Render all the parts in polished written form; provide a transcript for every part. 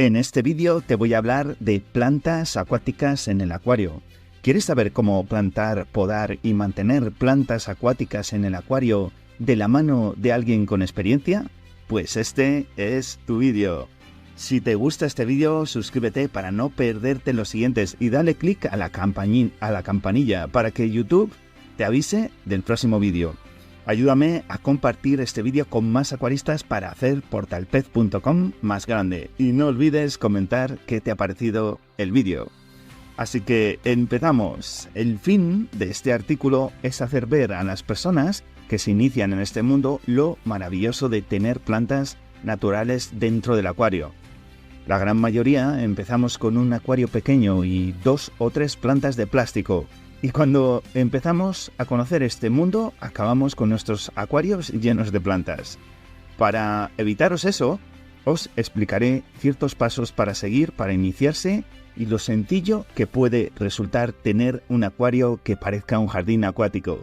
En este vídeo te voy a hablar de plantas acuáticas en el acuario. ¿Quieres saber cómo plantar, podar y mantener plantas acuáticas en el acuario de la mano de alguien con experiencia? Pues este es tu vídeo. Si te gusta este vídeo, suscríbete para no perderte los siguientes y dale clic a la campanilla para que YouTube te avise del próximo vídeo. Ayúdame a compartir este vídeo con más acuaristas para hacer portalpez.com más grande. Y no olvides comentar qué te ha parecido el vídeo. Así que empezamos. El fin de este artículo es hacer ver a las personas que se inician en este mundo lo maravilloso de tener plantas naturales dentro del acuario. La gran mayoría empezamos con un acuario pequeño y 2 o 3 plantas de plástico. Y cuando empezamos a conocer este mundo, acabamos con nuestros acuarios llenos de plantas. Para evitaros eso, os explicaré ciertos pasos para seguir para iniciarse y lo sencillo que puede resultar tener un acuario que parezca un jardín acuático.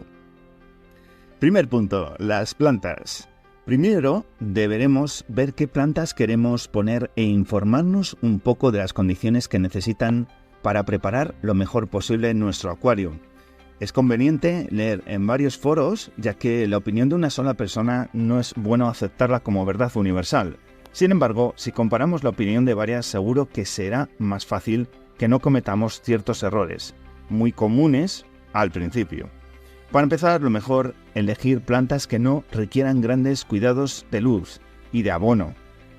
Primer punto, las plantas. Primero, deberemos ver qué plantas queremos poner e informarnos un poco de las condiciones que necesitan para preparar lo mejor posible nuestro acuario. Es conveniente leer en varios foros, ya que la opinión de una sola persona no es bueno aceptarla como verdad universal. Sin embargo, si comparamos la opinión de varias, seguro que será más fácil que no cometamos ciertos errores, muy comunes al principio. Para empezar, lo mejor, elegir plantas que no requieran grandes cuidados de luz y de abono.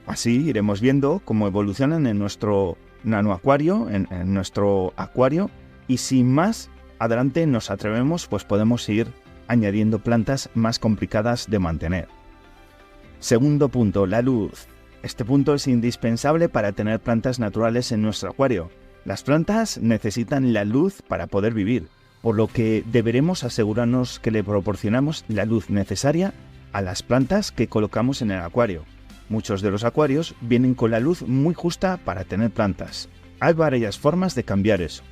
Así iremos viendo cómo evolucionan en nuestro nanoacuario, en nuestro acuario, y si más adelante nos atrevemos, pues podemos ir añadiendo plantas más complicadas de mantener. Segundo punto, la luz. Este punto es indispensable para tener plantas naturales en nuestro acuario. Las plantas necesitan la luz para poder vivir, por lo que deberemos asegurarnos que le proporcionamos la luz necesaria a las plantas que colocamos en el acuario. Muchos de los acuarios vienen con la luz muy justa para tener plantas. Hay varias formas de cambiar eso.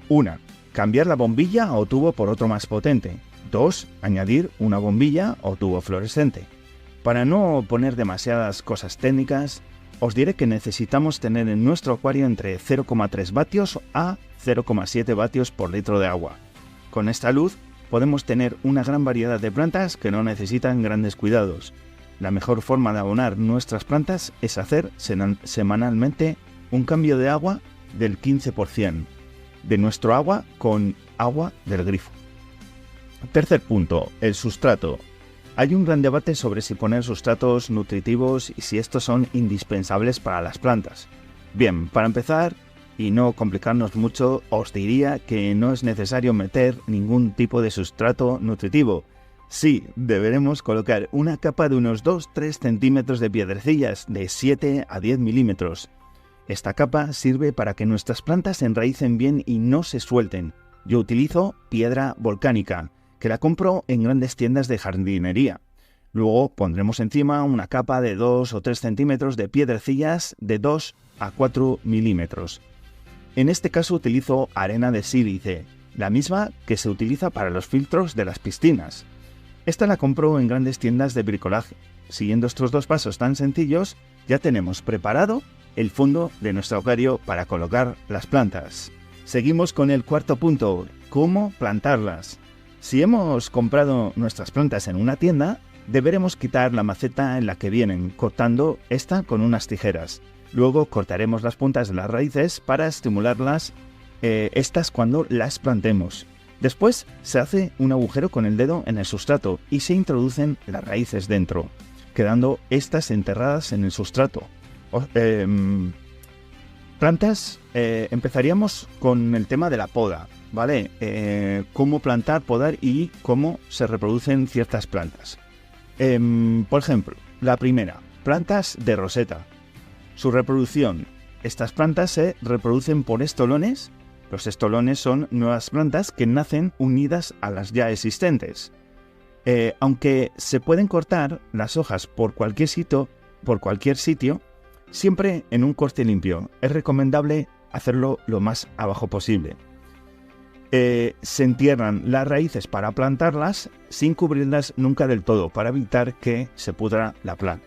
1. Cambiar la bombilla o tubo por otro más potente. 2. Añadir una bombilla o tubo fluorescente. Para no poner demasiadas cosas técnicas, os diré que necesitamos tener en nuestro acuario entre 0,3 vatios a 0,7 vatios por litro de agua. Con esta luz podemos tener una gran variedad de plantas que no necesitan grandes cuidados. La mejor forma de abonar nuestras plantas es hacer semanalmente un cambio de agua del 15% de nuestro agua con agua del grifo. Tercer punto, el sustrato. Hay un gran debate sobre si poner sustratos nutritivos y si estos son indispensables para las plantas. Bien, para empezar y no complicarnos mucho, os diría que no es necesario meter ningún tipo de sustrato nutritivo. Sí, deberemos colocar una capa de unos 2-3 centímetros de piedrecillas de 7 a 10 milímetros. Esta capa sirve para que nuestras plantas se enraícen bien y no se suelten. Yo utilizo piedra volcánica, que la compro en grandes tiendas de jardinería. Luego pondremos encima una capa de 2 o 3 centímetros de piedrecillas de 2 a 4 milímetros. En este caso utilizo arena de sílice, la misma que se utiliza para los filtros de las piscinas. Esta la compro en grandes tiendas de bricolaje. Siguiendo estos 2 pasos tan sencillos, ya tenemos preparado el fondo de nuestro acuario para colocar las plantas. Seguimos con el cuarto punto, ¿cómo plantarlas? Si hemos comprado nuestras plantas en una tienda, deberemos quitar la maceta en la que vienen, cortando esta con unas tijeras. Luego cortaremos las puntas de las raíces para estimularlas, estas cuando las plantemos. Después se hace un agujero con el dedo en el sustrato y se introducen las raíces dentro, quedando estas enterradas en el sustrato. Plantas, empezaríamos con el tema de la poda, ¿vale? Cómo plantar, podar y cómo se reproducen ciertas plantas. Por ejemplo, la primera, plantas de roseta. Su reproducción. Estas plantas se reproducen por estolones. Los estolones son nuevas plantas que nacen unidas a las ya existentes. Aunque se pueden cortar las hojas por cualquier sitio, siempre en un corte limpio. Es recomendable hacerlo lo más abajo posible. Se entierran las raíces para plantarlas sin cubrirlas nunca del todo, para evitar que se pudra la planta.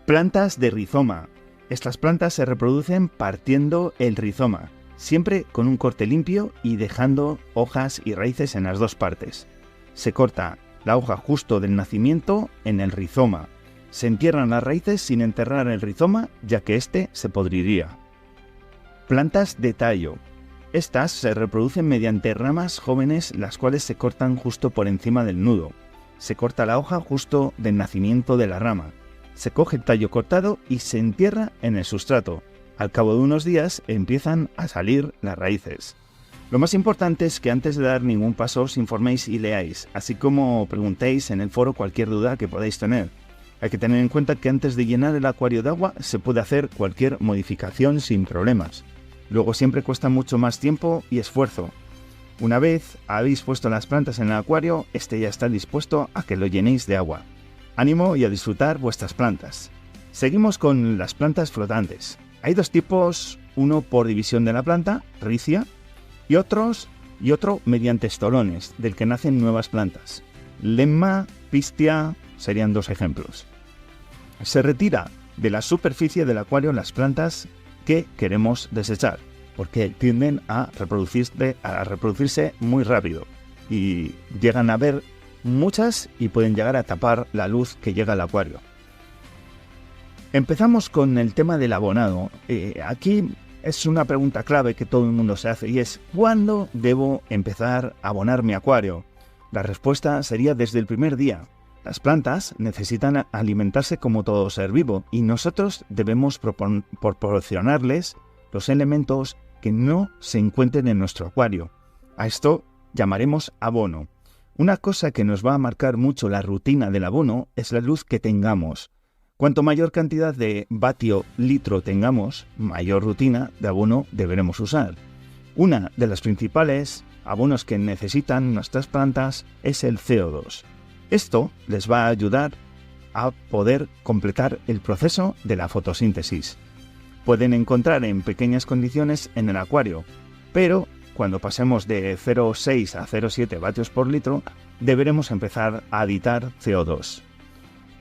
Plantas de rizoma. Estas plantas se reproducen partiendo el rizoma, siempre con un corte limpio y dejando hojas y raíces en las dos partes. Se corta la hoja justo del nacimiento en el rizoma. Se entierran las raíces sin enterrar el rizoma, ya que éste se podriría. Plantas de tallo. Estas se reproducen mediante ramas jóvenes, las cuales se cortan justo por encima del nudo. Se corta la hoja justo del nacimiento de la rama. Se coge el tallo cortado y se entierra en el sustrato. Al cabo de unos días empiezan a salir las raíces. Lo más importante es que antes de dar ningún paso os informéis y leáis, así como preguntéis en el foro cualquier duda que podáis tener. Hay que tener en cuenta que antes de llenar el acuario de agua se puede hacer cualquier modificación sin problemas. Luego siempre cuesta mucho más tiempo y esfuerzo. Una vez habéis puesto las plantas en el acuario, este ya está dispuesto a que lo llenéis de agua. Ánimo y a disfrutar vuestras plantas. Seguimos con las plantas flotantes. Hay dos tipos, uno por división de la planta, ricia, y otro mediante estolones, del que nacen nuevas plantas. Lemma, pistia serían dos ejemplos. Se retira de la superficie del acuario las plantas que queremos desechar, porque tienden a reproducirse muy rápido y llegan a haber muchas y pueden llegar a tapar la luz que llega al acuario. Empezamos con el tema del abonado. Aquí es una pregunta clave que todo el mundo se hace y es ¿cuándo debo empezar a abonar mi acuario? La respuesta sería desde el primer día. Las plantas necesitan alimentarse como todo ser vivo y nosotros debemos proporcionarles los elementos que no se encuentren en nuestro acuario. A esto llamaremos abono. Una cosa que nos va a marcar mucho la rutina del abono es la luz que tengamos. Cuanto mayor cantidad de vatio-litro tengamos, mayor rutina de abono deberemos usar. Una de las principales abonos que necesitan nuestras plantas es el CO2. Esto les va a ayudar a poder completar el proceso de la fotosíntesis. Pueden encontrar en pequeñas condiciones en el acuario, pero cuando pasemos de 0,6 a 0,7 vatios por litro, deberemos empezar a aditar CO2.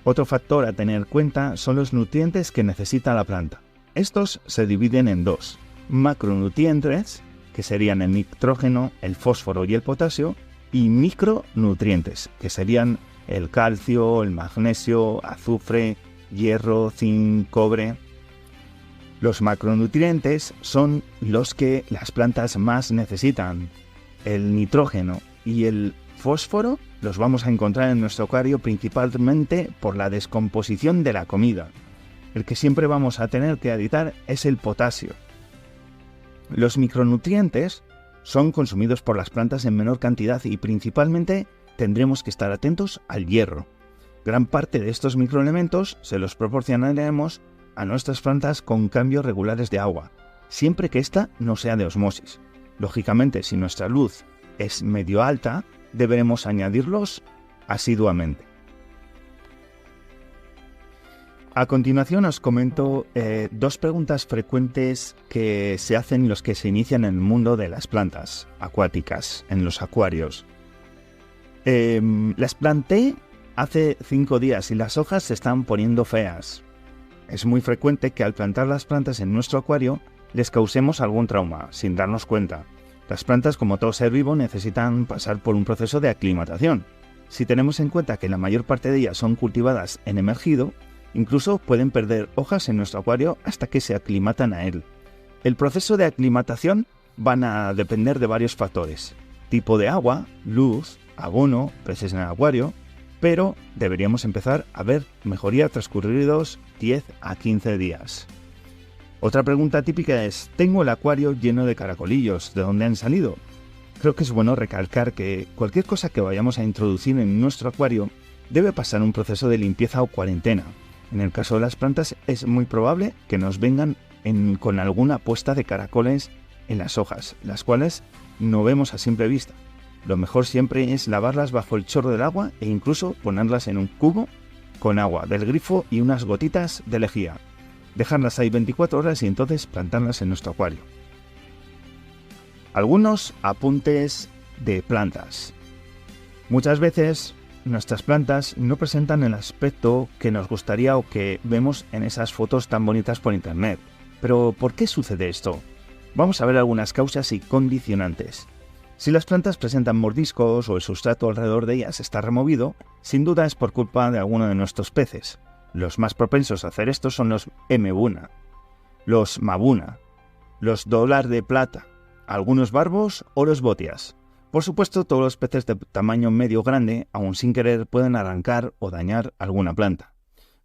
Otro factor a tener en cuenta son los nutrientes que necesita la planta. Estos se dividen en dos: macronutrientes, que serían el nitrógeno, el fósforo y el potasio, y micronutrientes, que serían el calcio, el magnesio, azufre, hierro, zinc, cobre. Los macronutrientes son los que las plantas más necesitan. El nitrógeno y el fósforo los vamos a encontrar en nuestro acuario principalmente por la descomposición de la comida. El que siempre vamos a tener que aditar es el potasio. Los micronutrientes son consumidos por las plantas en menor cantidad y principalmente tendremos que estar atentos al hierro. Gran parte de estos microelementos se los proporcionaremos a nuestras plantas con cambios regulares de agua, siempre que ésta no sea de osmosis. Lógicamente, si nuestra luz es medio alta, deberemos añadirlos asiduamente. A continuación os comento dos preguntas frecuentes que se hacen los que se inician en el mundo de las plantas acuáticas, en los acuarios. Las planté hace 5 días y las hojas se están poniendo feas. Es muy frecuente que al plantar las plantas en nuestro acuario les causemos algún trauma, sin darnos cuenta. Las plantas, como todo ser vivo, necesitan pasar por un proceso de aclimatación. Si tenemos en cuenta que la mayor parte de ellas son cultivadas en emergido, incluso pueden perder hojas en nuestro acuario hasta que se aclimatan a él. El proceso de aclimatación van a depender de varios factores: tipo de agua, luz, abono, peces en el acuario, pero deberíamos empezar a ver mejoría transcurridos 10 a 15 días. Otra pregunta típica es: tengo el acuario lleno de caracolillos, ¿de dónde han salido? Creo que es bueno recalcar que cualquier cosa que vayamos a introducir en nuestro acuario debe pasar un proceso de limpieza o cuarentena. En el caso de las plantas es muy probable que nos vengan con alguna puesta de caracoles en las hojas, las cuales no vemos a simple vista. Lo mejor siempre es lavarlas bajo el chorro del agua e incluso ponerlas en un cubo con agua del grifo y unas gotitas de lejía. Dejarlas ahí 24 horas y entonces plantarlas en nuestro acuario. Algunos apuntes de plantas. Muchas veces nuestras plantas no presentan el aspecto que nos gustaría o que vemos en esas fotos tan bonitas por internet. Pero, ¿por qué sucede esto? Vamos a ver algunas causas y condicionantes. Si las plantas presentan mordiscos o el sustrato alrededor de ellas está removido, sin duda es por culpa de alguno de nuestros peces. Los más propensos a hacer esto son los mbuna, los mabuna, los dólar de plata, algunos barbos o los botias. Por supuesto, todos los peces de tamaño medio grande, aun sin querer, pueden arrancar o dañar alguna planta.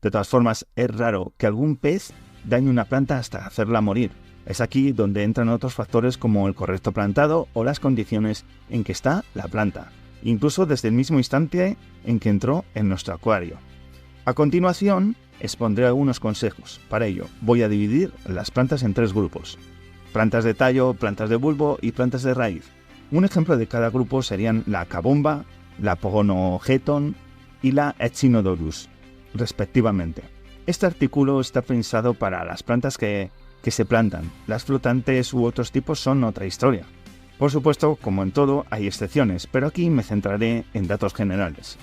De todas formas, es raro que algún pez dañe una planta hasta hacerla morir. Es aquí donde entran otros factores como el correcto plantado o las condiciones en que está la planta, incluso desde el mismo instante en que entró en nuestro acuario. A continuación, expondré algunos consejos. Para ello, voy a dividir las plantas en 3 grupos: plantas de tallo, plantas de bulbo y plantas de raíz. Un ejemplo de cada grupo serían la cabomba, la pogonogeton y la echinodorus, respectivamente. Este artículo está pensado para las plantas que se plantan. Las flotantes u otros tipos son otra historia. Por supuesto, como en todo, hay excepciones, pero aquí me centraré en datos generales.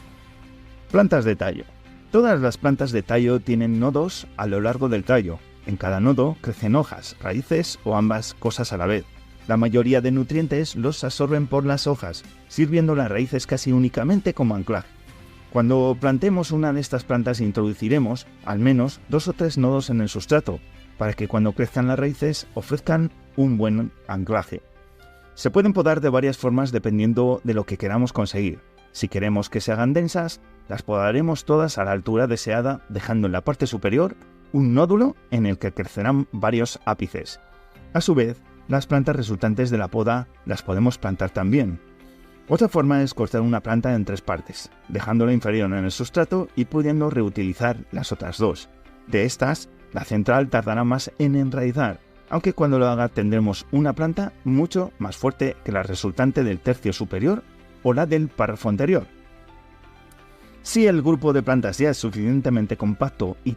Plantas de tallo. Todas las plantas de tallo tienen nodos a lo largo del tallo. En cada nodo crecen hojas, raíces o ambas cosas a la vez. La mayoría de nutrientes los absorben por las hojas, sirviendo las raíces casi únicamente como anclaje. Cuando plantemos una de estas plantas introduciremos al menos 2 o 3 nodos en el sustrato, para que cuando crezcan las raíces ofrezcan un buen anclaje. Se pueden podar de varias formas dependiendo de lo que queramos conseguir. Si queremos que se hagan densas, las podaremos todas a la altura deseada, dejando en la parte superior un nódulo en el que crecerán varios ápices. A su vez, las plantas resultantes de la poda las podemos plantar también. Otra forma es cortar una planta en 3 partes, dejando la inferior en el sustrato y pudiendo reutilizar las otras 2. De estas, la central tardará más en enraizar, aunque cuando lo haga tendremos una planta mucho más fuerte que la resultante del tercio superior o la del párrafo anterior. Si el grupo de plantas ya es suficientemente compacto y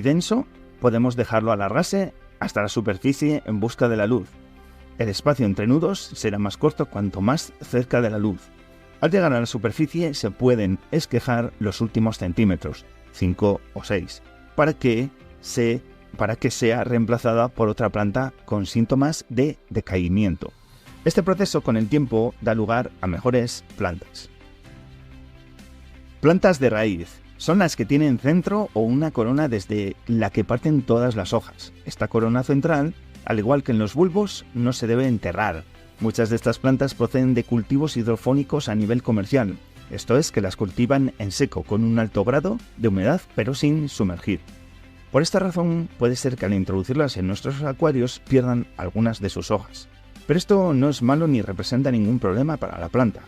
denso, podemos dejarlo alargarse hasta la superficie en busca de la luz. El espacio entre nudos será más corto cuanto más cerca de la luz. Al llegar a la superficie se pueden esquejar los últimos centímetros, 5 o 6, para que sea reemplazada por otra planta con síntomas de decaimiento. Este proceso con el tiempo da lugar a mejores plantas. Plantas de raíz. Son las que tienen centro o una corona desde la que parten todas las hojas. Esta corona central, al igual que en los bulbos, no se debe enterrar. Muchas de estas plantas proceden de cultivos hidropónicos a nivel comercial. Esto es, que las cultivan en seco con un alto grado de humedad pero sin sumergir. Por esta razón puede ser que al introducirlas en nuestros acuarios pierdan algunas de sus hojas. Pero esto no es malo ni representa ningún problema para la planta,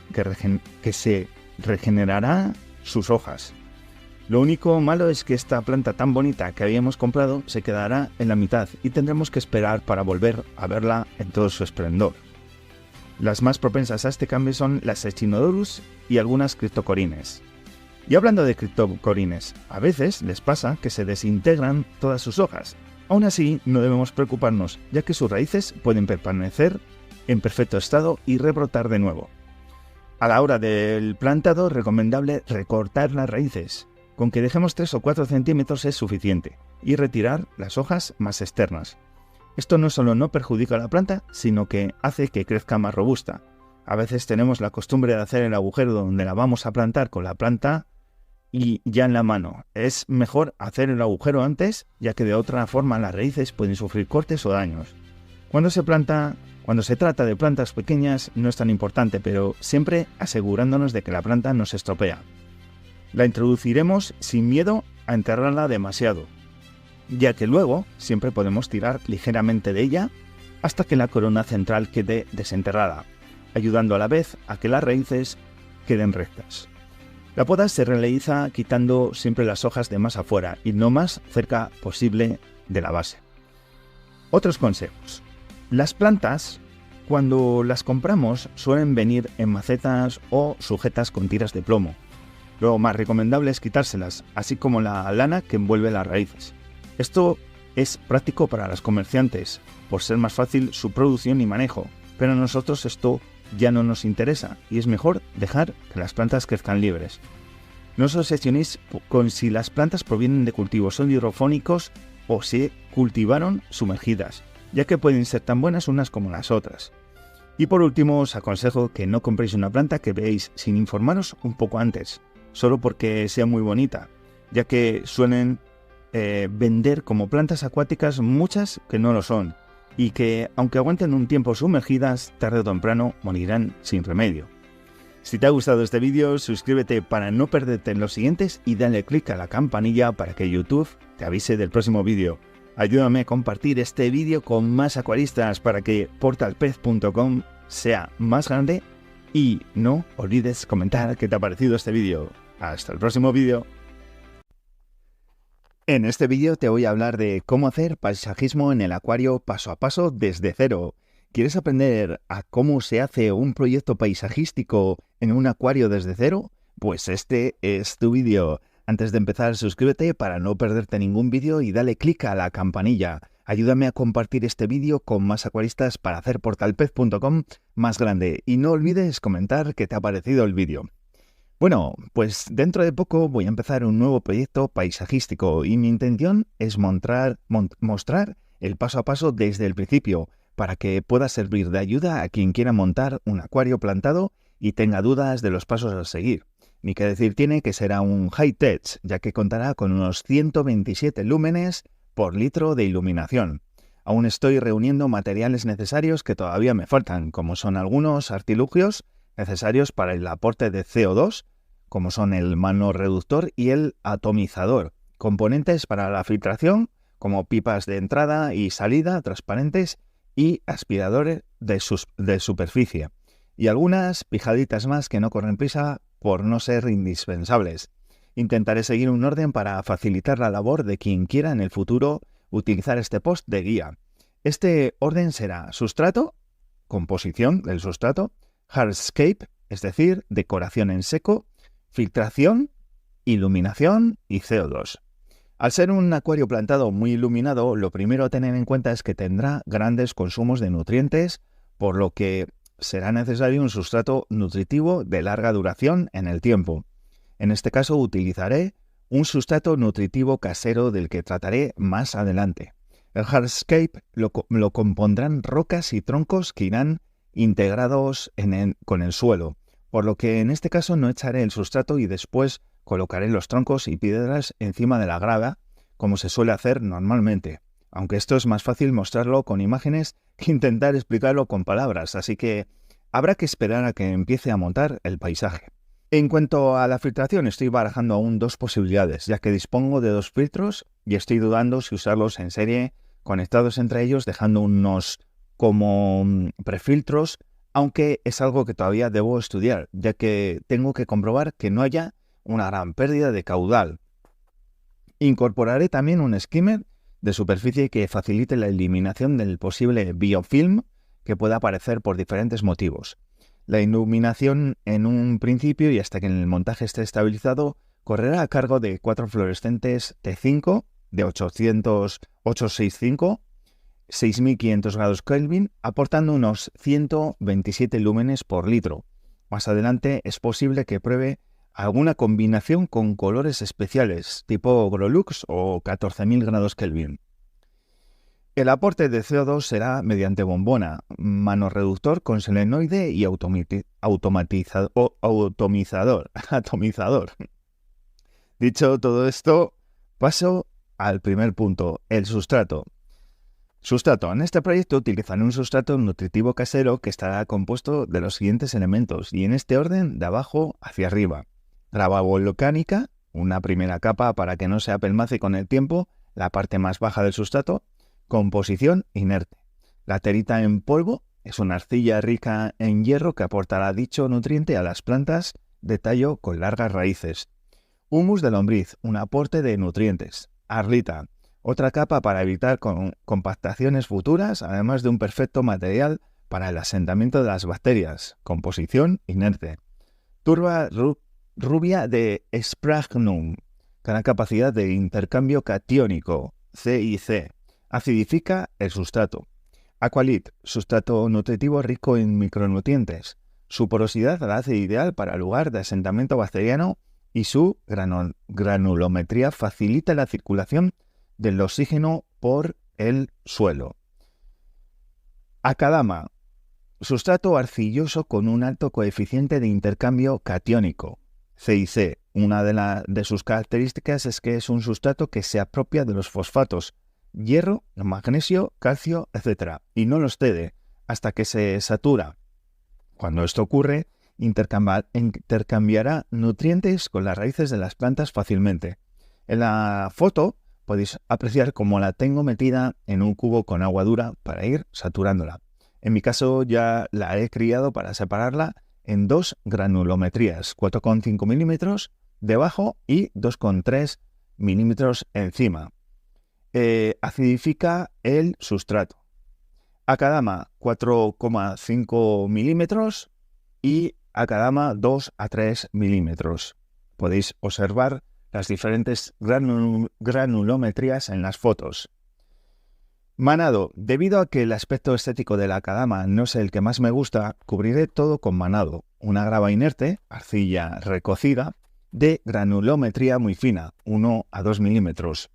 que se regenerará sus hojas. Lo único malo es que esta planta tan bonita que habíamos comprado se quedará en la mitad y tendremos que esperar para volver a verla en todo su esplendor. Las más propensas a este cambio son las echinodorus y algunas criptocorines. Y hablando de criptocorines, a veces les pasa que se desintegran todas sus hojas. Aún así, no debemos preocuparnos, ya que sus raíces pueden permanecer en perfecto estado y rebrotar de nuevo. A la hora del plantado, es recomendable recortar las raíces. Con que dejemos 3 o 4 centímetros es suficiente, y retirar las hojas más externas. Esto no solo no perjudica a la planta, sino que hace que crezca más robusta. A veces tenemos la costumbre de hacer el agujero donde la vamos a plantar con la planta y ya en la mano. Es mejor hacer el agujero antes, ya que de otra forma las raíces pueden sufrir cortes o daños. Cuando se trata de plantas pequeñas no es tan importante, pero siempre asegurándonos de que la planta no se estropea. La introduciremos sin miedo a enterrarla demasiado, ya que luego siempre podemos tirar ligeramente de ella hasta que la corona central quede desenterrada, ayudando a la vez a que las raíces queden rectas. La poda se realiza quitando siempre las hojas de más afuera y lo más cerca posible de la base. Otros consejos. Las plantas, cuando las compramos, suelen venir en macetas o sujetas con tiras de plomo. Lo más recomendable es quitárselas, así como la lana que envuelve las raíces. Esto es práctico para los comerciantes, por ser más fácil su producción y manejo, pero a nosotros esto ya no nos interesa y es mejor dejar que las plantas crezcan libres. No os obsesionéis con si las plantas provienen de cultivos hidropónicos o se cultivaron sumergidas, ya que pueden ser tan buenas unas como las otras. Y por último, os aconsejo que no compréis una planta que veáis sin informaros un poco antes, solo porque sea muy bonita, ya que suelen vender como plantas acuáticas muchas que no lo son, y que aunque aguanten un tiempo sumergidas, tarde o temprano morirán sin remedio. Si te ha gustado este vídeo, suscríbete para no perderte en los siguientes y dale click a la campanilla para que YouTube te avise del próximo vídeo. Ayúdame a compartir este vídeo con más acuaristas para que portalpez.com sea más grande y no olvides comentar qué te ha parecido este vídeo. Hasta el próximo vídeo. En este vídeo te voy a hablar de cómo hacer paisajismo en el acuario paso a paso desde cero. ¿Quieres aprender a cómo se hace un proyecto paisajístico en un acuario desde cero? Pues este es tu vídeo. Antes de empezar, suscríbete para no perderte ningún vídeo y dale click a la campanilla. Ayúdame a compartir este vídeo con más acuaristas para hacer portalpez.com más grande. Y no olvides comentar qué te ha parecido el vídeo. Bueno, pues dentro de poco voy a empezar un nuevo proyecto paisajístico y mi intención es mostrar el paso a paso desde el principio, para que pueda servir de ayuda a quien quiera montar un acuario plantado y tenga dudas de los pasos a seguir. Ni que decir tiene que será un high-tech, ya que contará con unos 127 lúmenes por litro de iluminación. Aún estoy reuniendo materiales necesarios que todavía me faltan, como son algunos artilugios necesarios para el aporte de CO2, como son el manorreductor y el atomizador, componentes para la filtración, como pipas de entrada y salida transparentes, y aspiradores de superficie, y algunas pijaditas más que no corren prisa por no ser indispensables. Intentaré seguir un orden para facilitar la labor de quien quiera en el futuro utilizar este post de guía. Este orden será sustrato, composición del sustrato, hardscape, es decir, decoración en seco, filtración, iluminación y CO2. Al ser un acuario plantado muy iluminado, lo primero a tener en cuenta es que tendrá grandes consumos de nutrientes, por lo que será necesario un sustrato nutritivo de larga duración en el tiempo. En este caso utilizaré un sustrato nutritivo casero del que trataré más adelante. El hardscape lo compondrán rocas y troncos que irán integrados con el suelo, por lo que en este caso no echaré el sustrato y después colocaré los troncos y piedras encima de la grava, como se suele hacer normalmente, aunque esto es más fácil mostrarlo con imágenes que intentar explicarlo con palabras, así que habrá que esperar a que empiece a montar el paisaje. En cuanto a la filtración, estoy barajando aún dos posibilidades, ya que dispongo de dos filtros y estoy dudando si usarlos en serie, conectados entre ellos, dejando unos como prefiltros, aunque es algo que todavía debo estudiar, ya que tengo que comprobar que no haya una gran pérdida de caudal. Incorporaré también un skimmer de superficie que facilite la eliminación del posible biofilm que pueda aparecer por diferentes motivos. La iluminación en un principio y hasta que el montaje esté estabilizado correrá a cargo de 4 fluorescentes T5 de 865, 6500 grados Kelvin, aportando unos 127 lúmenes por litro. Más adelante es posible que pruebe alguna combinación con colores especiales, tipo Grolux o 14.000 grados Kelvin. El aporte de CO2 será mediante bombona, manorreductor con solenoide y atomizador. Dicho todo esto, paso al primer punto, el sustrato. Sustrato. En este proyecto utilizaré un sustrato nutritivo casero que estará compuesto de los siguientes elementos y en este orden de abajo hacia arriba. Grava volcánica, una primera capa para que no se apelmace con el tiempo, la parte más baja del sustrato. Composición inerte. La terita en polvo es una arcilla rica en hierro que aportará dicho nutriente a las plantas de tallo con largas raíces. Humus de lombriz, un aporte de nutrientes. Arlita, otra capa para evitar compactaciones futuras, además de un perfecto material para el asentamiento de las bacterias. Composición inerte. Turba rubia de Spragnum, gran capacidad de intercambio catiónico, CIC. Acidifica el sustrato. Aqualit, sustrato nutritivo rico en micronutrientes. Su porosidad la hace ideal para el lugar de asentamiento bacteriano y su granulometría facilita la circulación del oxígeno por el suelo. Akadama, sustrato arcilloso con un alto coeficiente de intercambio catiónico, CIC. Una de sus características es que es un sustrato que se apropia de los fosfatos, hierro, magnesio, calcio, etc., y no los cede hasta que se satura. Cuando esto ocurre, intercambiará nutrientes con las raíces de las plantas fácilmente. En la foto podéis apreciar cómo la tengo metida en un cubo con agua dura para ir saturándola. En mi caso ya la he criado para separarla en dos granulometrías, 4,5 milímetros debajo y 2,3 milímetros encima. Acidifica el sustrato. Akadama 4,5 milímetros y Akadama 2 a 3 milímetros. Podéis observar las diferentes granulometrías en las fotos. Manado. Debido a que el aspecto estético de la Akadama no es el que más me gusta, cubriré todo con manado, una grava inerte, arcilla recocida, de granulometría muy fina, 1 a 2 milímetros,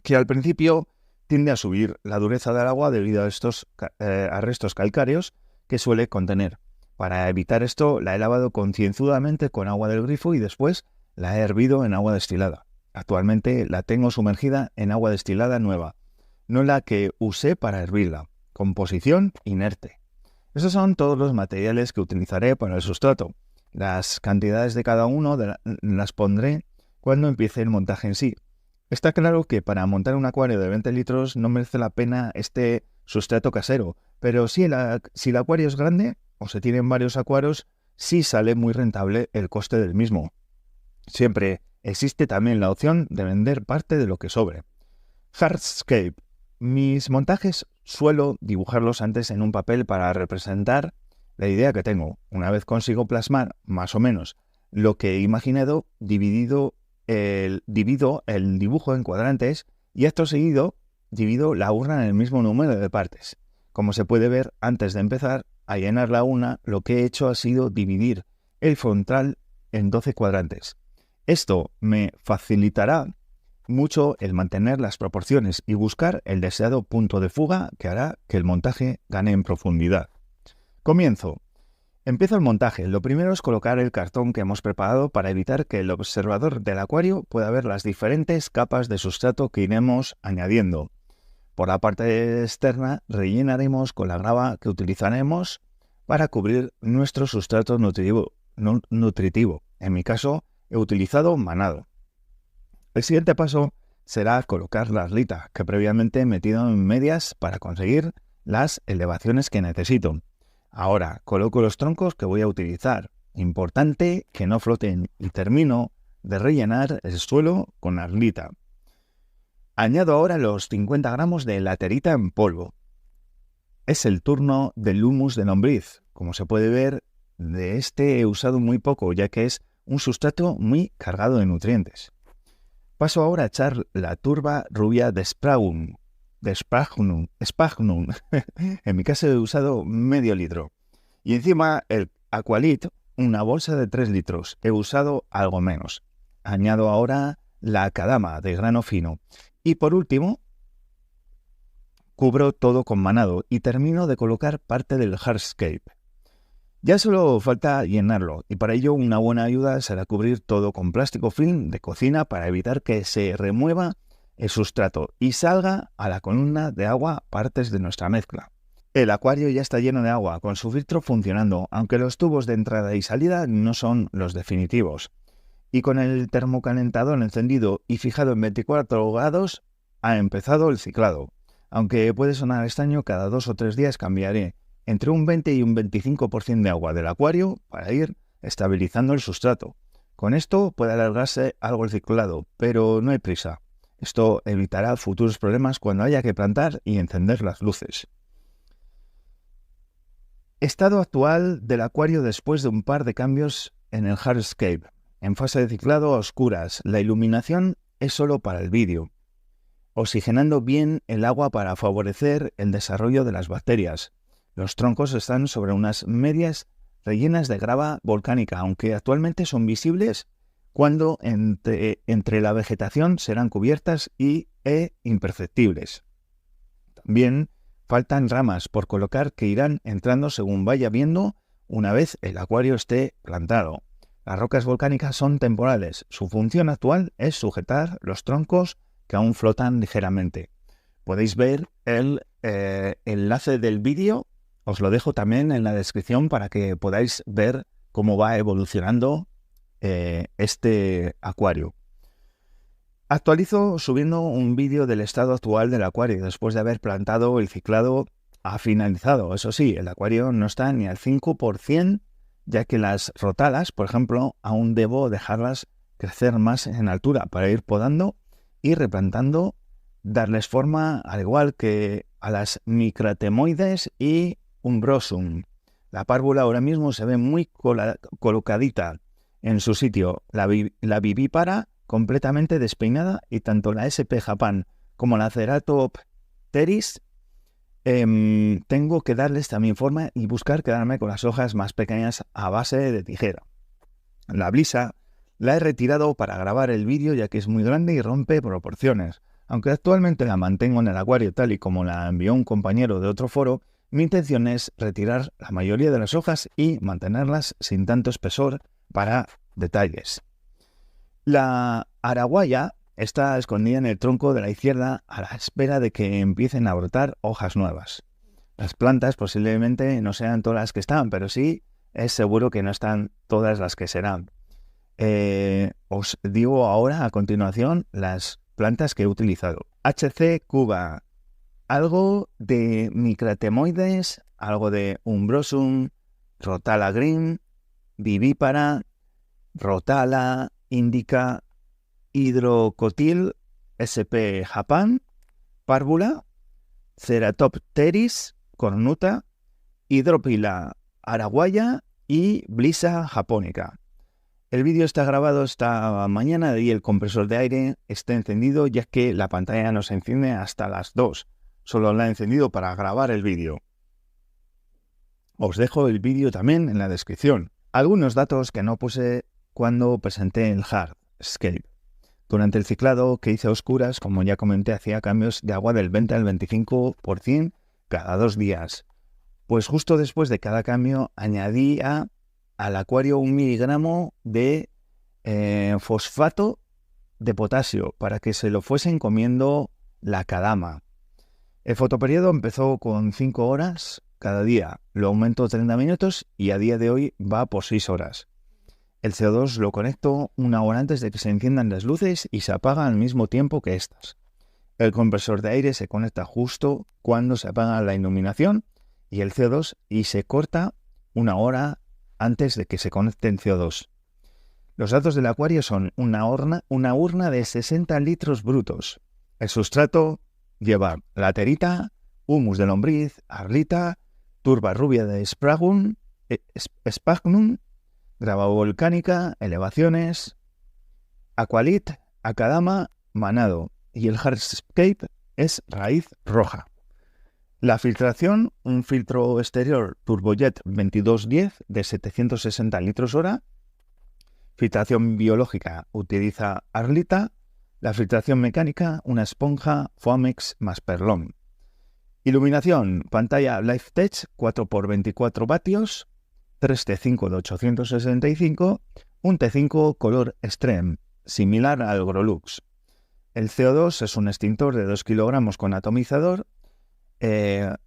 que al principio tiende a subir la dureza del agua debido a estos restos calcáreos que suele contener. Para evitar esto, la he lavado concienzudamente con agua del grifo y después la he hervido en agua destilada. Actualmente la tengo sumergida en agua destilada nueva, no la que usé para hervirla. Composición inerte. Estos son todos los materiales que utilizaré para el sustrato. Las cantidades de cada uno las pondré cuando empiece el montaje en sí. Está claro que para montar un acuario de 20 litros no merece la pena este sustrato casero, pero si el acuario es grande o se tienen varios acuarios, sí sale muy rentable el coste del mismo. Siempre existe también la opción de vender parte de lo que sobre. Hardscape. Mis montajes suelo dibujarlos antes en un papel para representar la idea que tengo. Una vez consigo plasmar más o menos lo que he imaginado, divido el dibujo en cuadrantes y acto seguido divido la urna en el mismo número de partes. Como se puede ver, antes de empezar a llenar la urna, lo que he hecho ha sido dividir el frontal en 12 cuadrantes. Esto me facilitará mucho el mantener las proporciones y buscar el deseado punto de fuga que hará que el montaje gane en profundidad. Comienzo. Empiezo el montaje. Lo primero es colocar el cartón que hemos preparado para evitar que el observador del acuario pueda ver las diferentes capas de sustrato que iremos añadiendo. Por la parte externa rellenaremos con la grava que utilizaremos para cubrir nuestro sustrato nutritivo. En mi caso he utilizado manado. El siguiente paso será colocar la arlita que previamente he metido en medias para conseguir las elevaciones que necesito. Ahora coloco los troncos que voy a utilizar. Importante que no floten y termino de rellenar el suelo con arlita. Añado ahora los 50 gramos de laterita en polvo. Es el turno del humus de lombriz. Como se puede ver, de este he usado muy poco ya que es un sustrato muy cargado de nutrientes. Paso ahora a echar la turba rubia de Sphagnum. En mi caso he usado medio litro. Y encima el Aqualit, una bolsa de 3 litros. He usado algo menos. Añado ahora la Akadama de grano fino. Y por último, cubro todo con manado y termino de colocar parte del hardscape. Ya solo falta llenarlo y para ello una buena ayuda será cubrir todo con plástico film de cocina para evitar que se remueva el sustrato y salga a la columna de agua partes de nuestra mezcla. El acuario ya está lleno de agua, con su filtro funcionando, aunque los tubos de entrada y salida no son los definitivos. Y con el termocalentador encendido y fijado en 24 grados, ha empezado el ciclado. Aunque puede sonar extraño, cada 2 o 3 días cambiaré entre un 20 y un 25% de agua del acuario para ir estabilizando el sustrato. Con esto puede alargarse algo el ciclado, pero no hay prisa. Esto evitará futuros problemas cuando haya que plantar y encender las luces. Estado actual del acuario después de un par de cambios en el hardscape. En fase de ciclado a oscuras, la iluminación es solo para el vídeo, oxigenando bien el agua para favorecer el desarrollo de las bacterias. Los troncos están sobre unas medias rellenas de grava volcánica, aunque actualmente son visibles cuando entre la vegetación serán cubiertas e imperceptibles. También faltan ramas por colocar que irán entrando según vaya viendo una vez el acuario esté plantado. Las rocas volcánicas son temporales. Su función actual es sujetar los troncos que aún flotan ligeramente. Podéis ver el enlace del vídeo. Os lo dejo también en la descripción para que podáis ver cómo va evolucionando este acuario. Actualizo subiendo un vídeo del estado actual del acuario. Después de haber plantado, el ciclado ha finalizado. Eso sí, el acuario no está ni al 5%, ya que las rotalas, por ejemplo, aún debo dejarlas crecer más en altura para ir podando y replantando, darles forma, al igual que a las micratemoides y umbrosum. La párvula ahora mismo se ve muy colocadita en su sitio. La vivípara completamente despeinada, y tanto la SP Japan como la Ceratopteris tengo que darles también forma y buscar quedarme con las hojas más pequeñas a base de tijera. La blisa la he retirado para grabar el vídeo, ya que es muy grande y rompe proporciones. Aunque actualmente la mantengo en el acuario tal y como la envió un compañero de otro foro, mi intención es retirar la mayoría de las hojas y mantenerlas sin tanto espesor para detalles. La araguaya está escondida en el tronco de la izquierda a la espera de que empiecen a brotar hojas nuevas. Las plantas posiblemente no sean todas las que están, pero sí es seguro que no están todas las que serán. Os digo ahora a continuación las plantas que he utilizado. HC Cuba, algo de micratemoides, algo de umbrosum, rotala green, vivípara, rotala indica, hidrocotil, SP Japan, párvula, Ceratopteris cornuta, hidropila araguaya y blisa japonica. El vídeo está grabado esta mañana y el compresor de aire está encendido, ya que la pantalla no se enciende hasta las 2. Solo la he encendido para grabar el vídeo. Os dejo el vídeo también en la descripción. Algunos datos que no puse cuando presenté el Hardscape. Durante el ciclado que hice a oscuras, como ya comenté, hacía cambios de agua del 20 al 25% cada 2 días. Pues justo después de cada cambio añadía al acuario 1 miligramo de fosfato de potasio para que se lo fuesen comiendo la kadama. El fotoperiodo empezó con 5 horas cada día, lo aumentó 30 minutos y a día de hoy va por 6 horas. El CO2 lo conecto 1 hora antes de que se enciendan las luces y se apaga al mismo tiempo que estas. El compresor de aire se conecta justo cuando se apaga la iluminación y el CO2 y se corta 1 hora antes de que se conecte el CO2. Los datos del acuario son una urna de 60 litros brutos. El sustrato lleva laterita, humus de lombriz, arlita, turba rubia de sphagnum, grava volcánica, elevaciones, aqualit, akadama, manado, y el hardscape es raíz roja. La filtración, un filtro exterior Turbojet 2210 de 760 litros hora. Filtración biológica utiliza arlita. La filtración mecánica, una esponja Foamex más perlón. Iluminación, pantalla LifeTech 4x24 vatios, 3 T5 de 865, un T5 color Extreme, similar al Grolux. El CO2 es un extintor de 2 kilogramos con atomizador.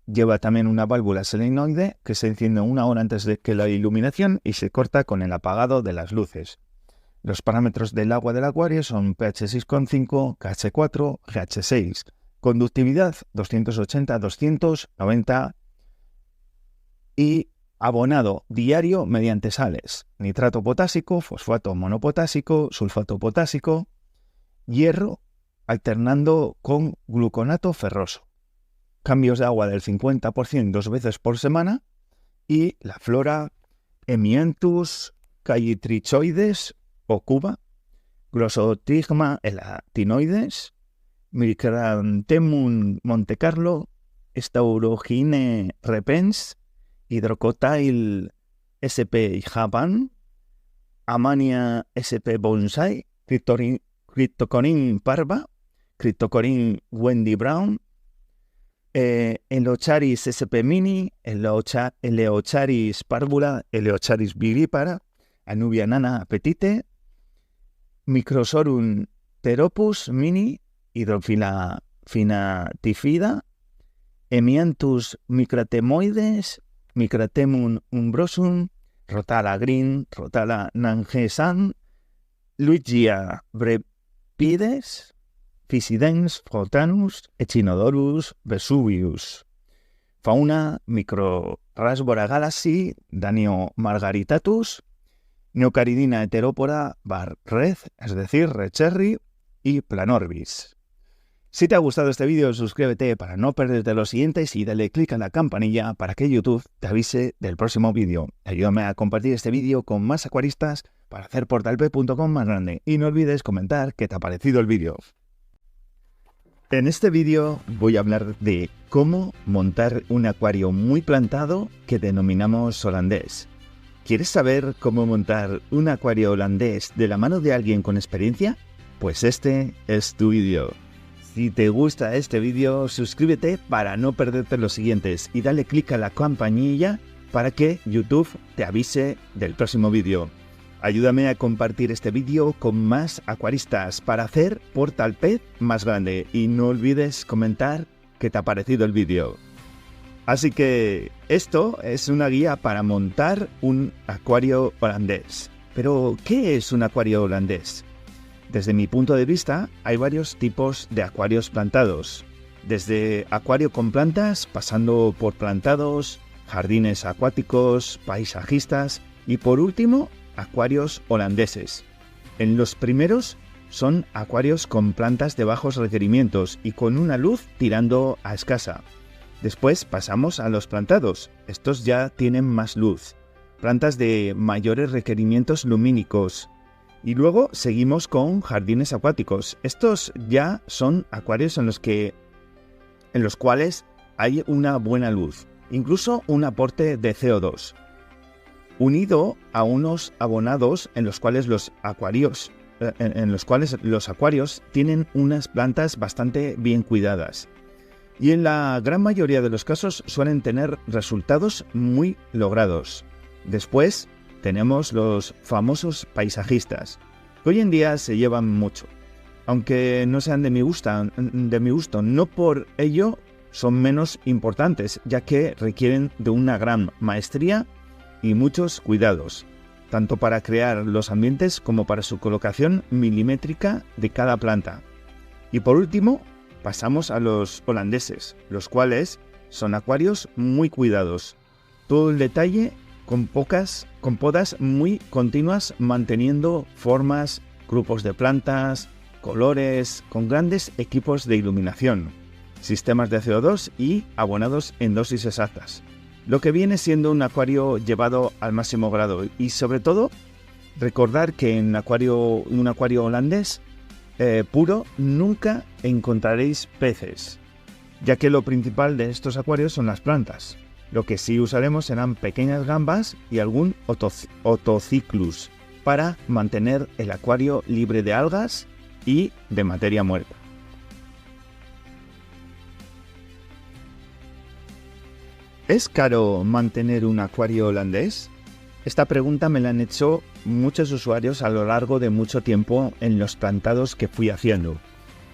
Lleva también una válvula selenoide que se enciende 1 hora antes de que la iluminación y se corta con el apagado de las luces. Los parámetros del agua del acuario son pH 6,5, KH 4, GH 6. Conductividad 280-290 y abonado diario mediante sales, nitrato potásico, fosfato monopotásico, sulfato potásico, hierro alternando con gluconato ferroso. Cambios de agua del 50% 2 veces por semana y la flora Hemianthus callitrichoides o Cuba, Glossotrichma elatinoides, Micranthemum Montecarlo, Staurogine repens, Hydrocotyl SP Japan, Amania sp bonsai, Cryptocorin parva, Cryptocorin Wendy Brown, Eleocharis sp mini, Eleocharis parvula, Eleocharis vivipara, Anubia nana apetite, Microsorum pteropus mini, Hydrophila finatifida, Hemianthus micratemoides, Micratemum umbrosum, Rotala green, Rotala nangesam, Luigia brepides, Physidens frotanus, Echinodorus vesuvius. Fauna Microrasbora galaxy, Danio margaritatus, Neocaridina heterópora var red, es decir, red cherry, y Planorbis. Si te ha gustado este vídeo, suscríbete para no perderte los siguientes y dale click a la campanilla para que YouTube te avise del próximo vídeo. Ayúdame a compartir este vídeo con más acuaristas para hacer portalpez.com más grande y no olvides comentar qué te ha parecido el vídeo. En este vídeo voy a hablar de cómo montar un acuario muy plantado que denominamos holandés. ¿Quieres saber cómo montar un acuario holandés de la mano de alguien con experiencia? Pues este es tu vídeo. Si te gusta este vídeo, suscríbete para no perderte los siguientes y dale click a la campanilla para que YouTube te avise del próximo vídeo. Ayúdame a compartir este vídeo con más acuaristas para hacer Portalpez más grande y no olvides comentar qué te ha parecido el vídeo. Así que esto es una guía para montar un acuario holandés. Pero, ¿qué es un acuario holandés? Desde mi punto de vista, hay varios tipos de acuarios plantados. Desde acuario con plantas, pasando por plantados, jardines acuáticos, paisajistas y por último, acuarios holandeses. En los primeros son acuarios con plantas de bajos requerimientos y con una luz tirando a escasa. Después pasamos a los plantados. Estos ya tienen más luz. Plantas de mayores requerimientos lumínicos. Y luego seguimos con jardines acuáticos. Estos ya son acuarios en los cuales hay una buena luz, incluso un aporte de CO2, unido a unos abonados en los cuales los acuarios tienen unas plantas bastante bien cuidadas. Y en la gran mayoría de los casos suelen tener resultados muy logrados. Después tenemos los famosos paisajistas, que hoy en día se llevan mucho. Aunque no sean de mi gusto, no por ello son menos importantes, ya que requieren de una gran maestría y muchos cuidados, tanto para crear los ambientes como para su colocación milimétrica de cada planta. Y por último, pasamos a los holandeses, los cuales son acuarios muy cuidados. Todo el detalle con podas muy continuas, manteniendo formas, grupos de plantas, colores, con grandes equipos de iluminación, sistemas de CO2 y abonados en dosis exactas. Lo que viene siendo un acuario llevado al máximo grado y sobre todo recordar que en un acuario holandés puro nunca encontraréis peces, ya que lo principal de estos acuarios son las plantas. Lo que sí usaremos serán pequeñas gambas y algún Otociclus para mantener el acuario libre de algas y de materia muerta. ¿Es caro mantener un acuario holandés? Esta pregunta me la han hecho muchos usuarios a lo largo de mucho tiempo en los plantados que fui haciendo.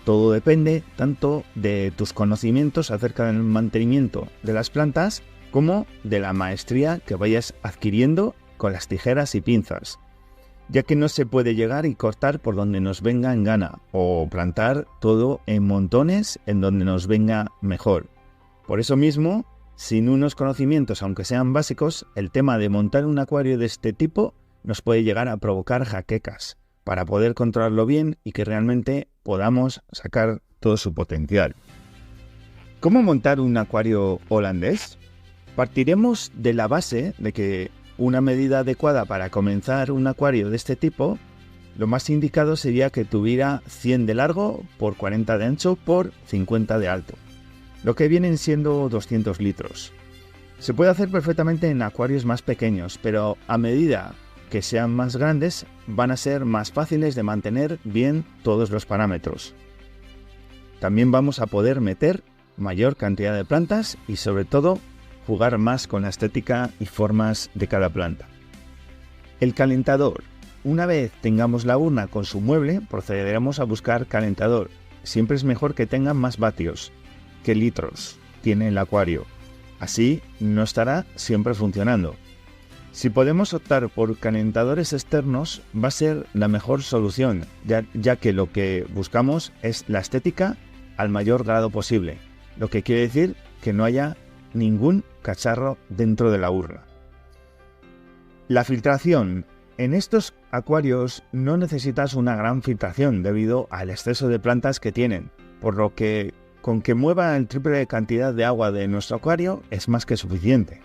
Todo depende tanto de tus conocimientos acerca del mantenimiento de las plantas como de la maestría que vayas adquiriendo con las tijeras y pinzas, ya que no se puede llegar y cortar por donde nos venga en gana o plantar todo en montones en donde nos venga mejor. Por eso mismo, sin unos conocimientos, aunque sean básicos, el tema de montar un acuario de este tipo nos puede llegar a provocar jaquecas para poder controlarlo bien y que realmente podamos sacar todo su potencial. ¿Cómo montar un acuario holandés? Partiremos de la base de que una medida adecuada para comenzar un acuario de este tipo, lo más indicado sería que tuviera 100 de largo por 40 de ancho por 50 de alto, lo que vienen siendo 200 litros. Se puede hacer perfectamente en acuarios más pequeños, pero a medida que sean más grandes, van a ser más fáciles de mantener bien todos los parámetros. También vamos a poder meter mayor cantidad de plantas y sobre todo jugar más con la estética y formas de cada planta. El calentador. Una vez tengamos la urna con su mueble, procederemos a buscar calentador. Siempre es mejor que tenga más vatios que litros tiene el acuario. Así no estará siempre funcionando. Si podemos optar por calentadores externos, va a ser la mejor solución, ya que lo que buscamos es la estética al mayor grado posible, lo que quiere decir que no haya ningún cacharro dentro de la urna. La filtración. En estos acuarios no necesitas una gran filtración debido al exceso de plantas que tienen, por lo que con que mueva el triple de cantidad de agua de nuestro acuario es más que suficiente.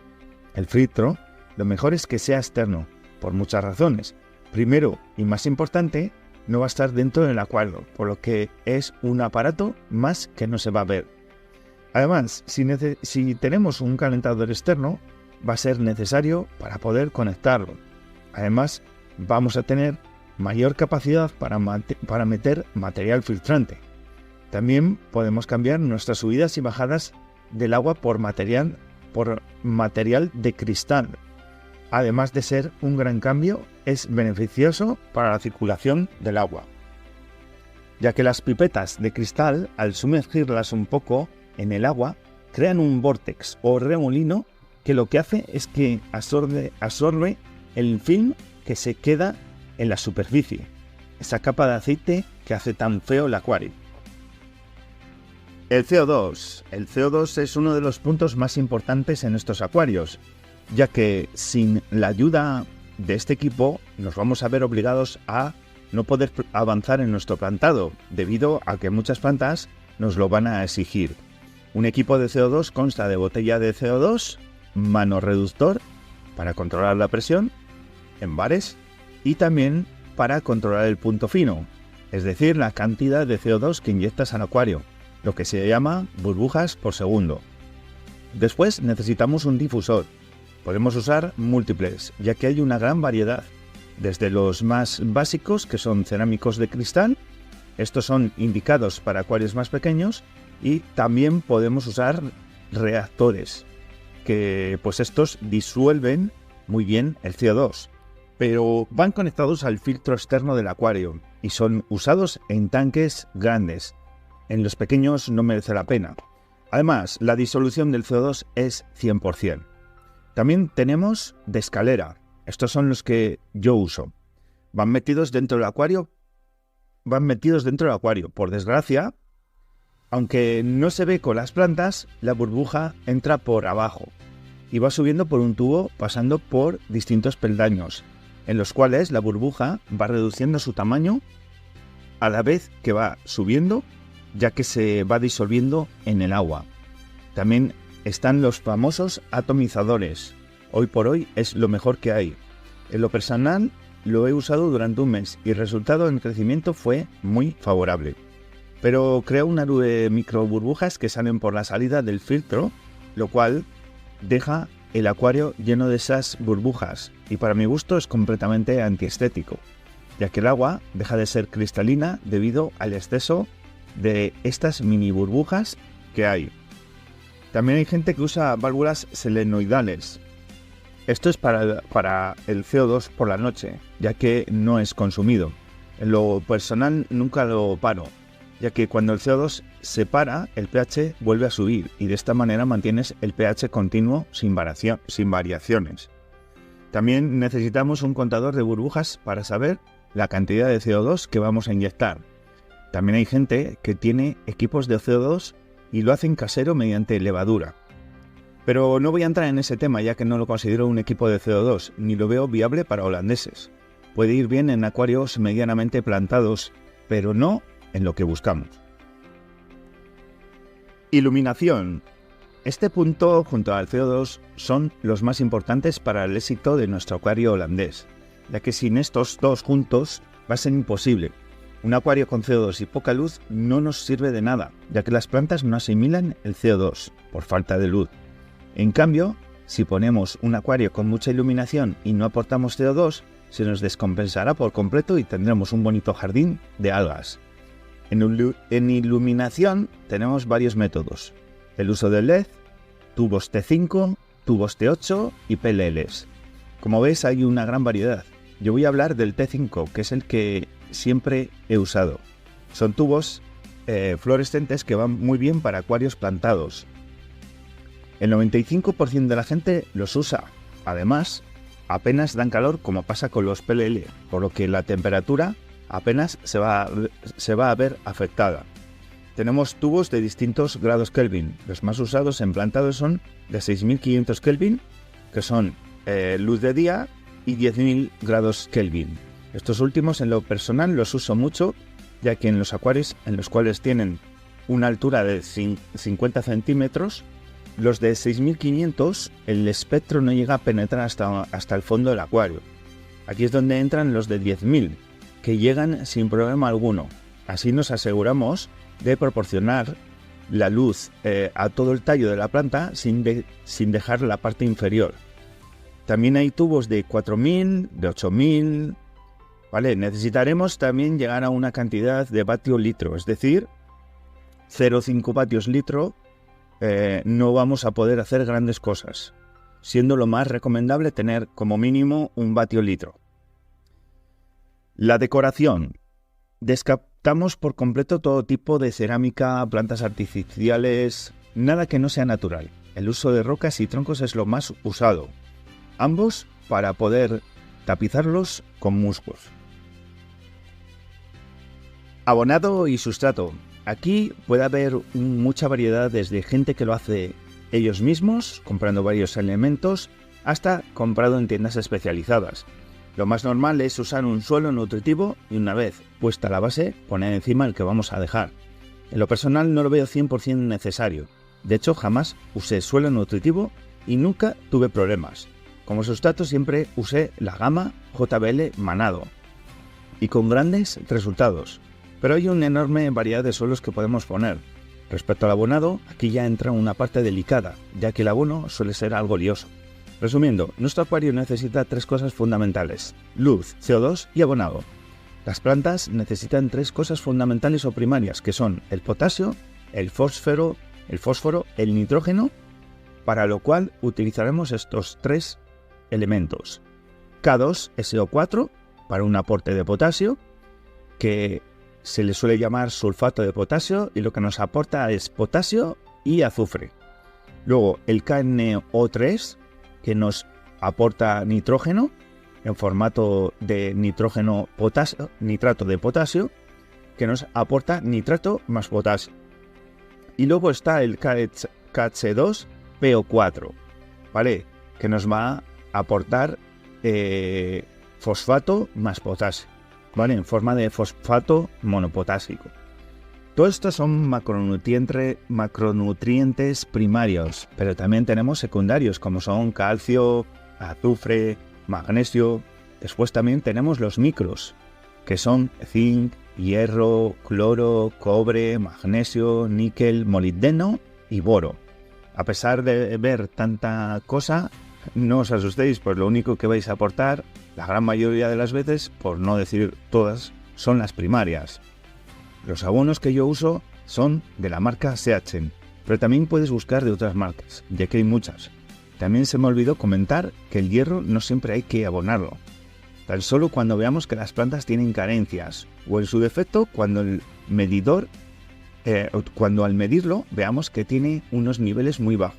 El filtro, lo mejor es que sea externo, por muchas razones. Primero, y más importante, no va a estar dentro del acuario, por lo que es un aparato más que no se va a ver. Además, si tenemos un calentador externo, va a ser necesario para poder conectarlo. Además, vamos a tener mayor capacidad para meter material filtrante. También podemos cambiar nuestras subidas y bajadas del agua por material de cristal. Además de ser un gran cambio, es beneficioso para la circulación del agua, ya que las pipetas de cristal, al sumergirlas un poco en el agua, crean un vórtex o remolino que lo que hace es que absorbe el film que se queda en la superficie, esa capa de aceite que hace tan feo el acuario. El CO2. El CO2 es uno de los puntos más importantes en estos acuarios, ya que sin la ayuda de este equipo nos vamos a ver obligados a no poder avanzar en nuestro plantado, debido a que muchas plantas nos lo van a exigir. Un equipo de CO2 consta de botella de CO2, manorreductor para controlar la presión en bares y también para controlar el punto fino, es decir, la cantidad de CO2 que inyectas al acuario, lo que se llama burbujas por segundo. Después necesitamos un difusor. Podemos usar múltiples, ya que hay una gran variedad, desde los más básicos, que son cerámicos de cristal. Estos son indicados para acuarios más pequeños, y también podemos usar reactores, que pues estos disuelven muy bien el CO2, pero van conectados al filtro externo del acuario y son usados en tanques grandes. En los pequeños no merece la pena. Además, la disolución del CO2 es 100%. También tenemos de escalera. Estos son los que yo uso. Van metidos dentro del acuario. Por desgracia, aunque no se ve con las plantas, la burbuja entra por abajo y va subiendo por un tubo pasando por distintos peldaños, en los cuales la burbuja va reduciendo su tamaño a la vez que va subiendo, ya que se va disolviendo en el agua. También están los famosos atomizadores. Hoy por hoy es lo mejor que hay. En lo personal lo he usado durante un mes y el resultado en crecimiento fue muy favorable. Pero crea una nube de micro burbujas que salen por la salida del filtro, lo cual deja el acuario lleno de esas burbujas y para mi gusto es completamente antiestético, ya que el agua deja de ser cristalina debido al exceso de estas mini burbujas que hay. También hay gente que usa válvulas selenoidales. Esto es para el CO2 por la noche, ya que no es consumido. En lo personal nunca lo paro, ya que cuando el CO2 se para, el pH vuelve a subir y de esta manera mantienes el pH continuo sin variaciones. También necesitamos un contador de burbujas para saber la cantidad de CO2 que vamos a inyectar. También hay gente que tiene equipos de CO2 y lo hacen casero mediante levadura. Pero no voy a entrar en ese tema ya que no lo considero un equipo de CO2, ni lo veo viable para holandeses. Puede ir bien en acuarios medianamente plantados, pero no en lo que buscamos. Iluminación. Este punto junto al CO2 son los más importantes para el éxito de nuestro acuario holandés, ya que sin estos dos juntos va a ser imposible. Un acuario con CO2 y poca luz no nos sirve de nada, ya que las plantas no asimilan el CO2 por falta de luz. En cambio, si ponemos un acuario con mucha iluminación y no aportamos CO2, se nos descompensará por completo y tendremos un bonito jardín de algas. En iluminación tenemos varios métodos. El uso del LED, tubos T5, tubos T8 y PLLs. Como ves, hay una gran variedad. Yo voy a hablar del T5, que es el que siempre he usado. Son tubos fluorescentes que van muy bien para acuarios plantados. El 95% de la gente los usa. Además, apenas dan calor como pasa con los PLL, por lo que la temperatura apenas se va a ver afectada. Tenemos tubos de distintos grados Kelvin. Los más usados en plantados son de 6500 Kelvin, que son luz de día, y 10.000 grados Kelvin. Estos últimos en lo personal los uso mucho, ya que en los acuarios en los cuales tienen una altura de 50 centímetros, los de 6500 el espectro no llega a penetrar hasta el fondo del acuario. Aquí es donde entran los de 10.000, que llegan sin problema alguno. Así nos aseguramos de proporcionar la luz a todo el tallo de la planta sin dejar la parte inferior. También hay tubos de 4.000, de 8.000... ¿Vale? Necesitaremos también llegar a una cantidad de vatio litro, es decir, 0,5 vatios litro. No vamos a poder hacer grandes cosas, siendo lo más recomendable tener como mínimo 1 vatio litro. La decoración. Descartamos por completo todo tipo de cerámica, plantas artificiales, nada que no sea natural. El uso de rocas y troncos es lo más usado, ambos para poder tapizarlos con musgos. Abonado y sustrato. Aquí puede haber mucha variedad, desde gente que lo hace ellos mismos, comprando varios elementos, hasta comprado en tiendas especializadas. Lo más normal es usar un suelo nutritivo y, una vez puesta la base, poner encima el que vamos a dejar. En lo personal no lo veo 100% necesario. De hecho, jamás usé suelo nutritivo y nunca tuve problemas. Como sustrato siempre usé la gama JBL Manado y con grandes resultados. Pero hay una enorme variedad de suelos que podemos poner. Respecto al abonado, aquí ya entra una parte delicada, ya que el abono suele ser algo lioso. Resumiendo, nuestro acuario necesita 3 cosas fundamentales: luz, CO2 y abonado. Las plantas necesitan 3 cosas fundamentales o primarias, que son el potasio, el fósforo, el nitrógeno, para lo cual utilizaremos estos 3 elementos. K2SO4 para un aporte de potasio, que se le suele llamar sulfato de potasio, y lo que nos aporta es potasio y azufre. Luego el KNO3, que nos aporta nitrógeno en formato de nitrato de potasio, que nos aporta nitrato más potasio. Y luego está el KH2PO4, ¿vale? Que nos va a aportar fosfato más potasio, ¿vale? En forma de fosfato monopotásico. Todo esto son macronutrientes primarios, pero también tenemos secundarios, como son calcio, azufre, magnesio. Después también tenemos los micros, que son zinc, hierro, cloro, cobre, magnesio, níquel, molibdeno y boro. A pesar de ver tanta cosa, no os asustéis, pues lo único que vais a aportar, la gran mayoría de las veces, por no decir todas, son las primarias. Los abonos que yo uso son de la marca Seachen, pero también puedes buscar de otras marcas, ya que hay muchas. También se me olvidó comentar que el hierro no siempre hay que abonarlo, tan solo cuando veamos que las plantas tienen carencias, o en su defecto cuando al medirlo veamos que tiene unos niveles muy bajos.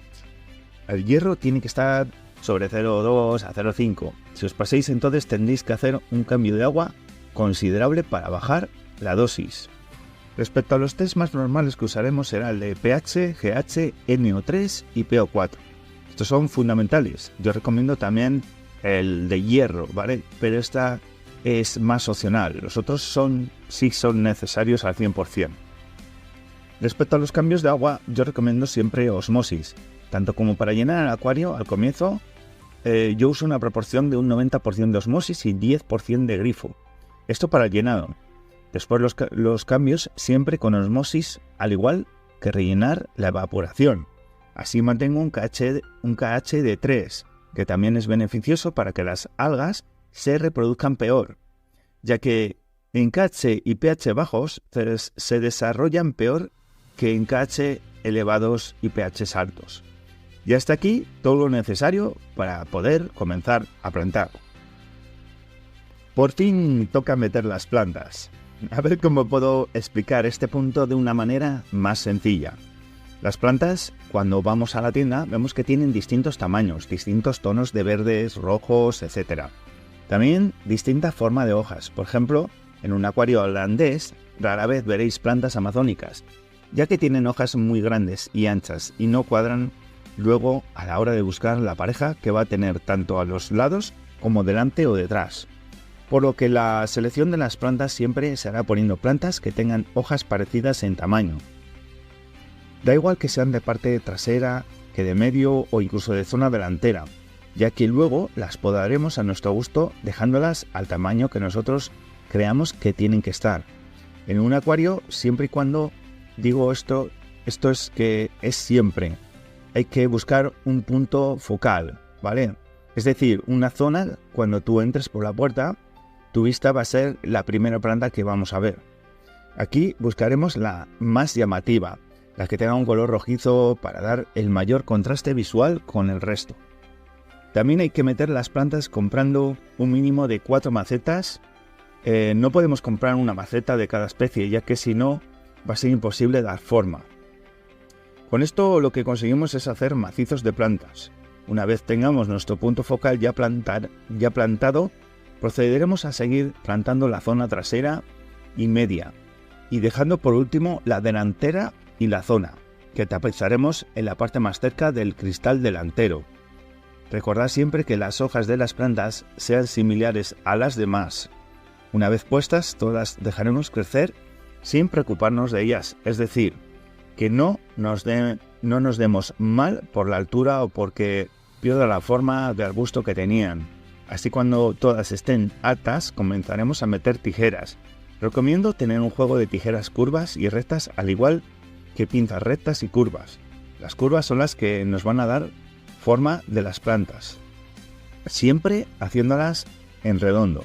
El hierro tiene que estar sobre 0,2 a 0,5. Si os paséis, entonces tendréis que hacer un cambio de agua considerable para bajar la dosis. Respecto a los test más normales que usaremos será el de pH, GH, NO3 y PO4. Estos son fundamentales. Yo recomiendo también el de hierro, ¿vale? Pero esta es más opcional. Los otros sí son necesarios al 100%. Respecto a los cambios de agua, yo recomiendo siempre osmosis. Tanto como para llenar el acuario, al comienzo, yo uso una proporción de un 90% de osmosis y 10% de grifo. Esto para el llenado. Después los cambios siempre con osmosis, al igual que rellenar la evaporación. Así mantengo un KH de 3, que también es beneficioso para que las algas se reproduzcan peor, ya que en KH y pH bajos se desarrollan peor que en KH elevados y pH altos. Y hasta aquí todo lo necesario para poder comenzar a plantar. Por fin toca meter las plantas. A ver cómo puedo explicar este punto de una manera más sencilla. Las plantas, cuando vamos a la tienda, vemos que tienen distintos tamaños, distintos tonos de verdes, rojos, etc. También distinta forma de hojas. Por ejemplo, en un acuario holandés rara vez veréis plantas amazónicas, ya que tienen hojas muy grandes y anchas y no cuadran luego a la hora de buscar la pareja que va a tener tanto a los lados como delante o detrás. Por lo que la selección de las plantas siempre se hará poniendo plantas que tengan hojas parecidas en tamaño. Da igual que sean de parte trasera, que de medio o incluso de zona delantera, ya que luego las podaremos a nuestro gusto dejándolas al tamaño que nosotros creamos que tienen que estar. En un acuario, siempre y cuando digo esto es que es siempre. Hay que buscar un punto focal, ¿vale? Es decir, una zona, cuando tú entres por la puerta, tu vista va a ser la primera planta que vamos a ver. Aquí buscaremos la más llamativa, la que tenga un color rojizo para dar el mayor contraste visual con el resto. También hay que meter las plantas comprando un mínimo de 4 macetas. No podemos comprar una maceta de cada especie, ya que si no va a ser imposible dar forma. Con esto lo que conseguimos es hacer macizos de plantas. Una vez tengamos nuestro punto focal ya plantado, procederemos a seguir plantando la zona trasera y media, y dejando por último la delantera y la zona, que tapizaremos en la parte más cerca del cristal delantero. Recordad siempre que las hojas de las plantas sean similares a las demás. Una vez puestas, todas dejaremos crecer sin preocuparnos de ellas, es decir, que no nos demos mal por la altura o porque pierda la forma de arbusto que tenían. Así cuando todas estén altas, comenzaremos a meter tijeras. Recomiendo tener un juego de tijeras curvas y rectas, al igual que pinzas rectas y curvas. Las curvas son las que nos van a dar forma de las plantas, siempre haciéndolas en redondo.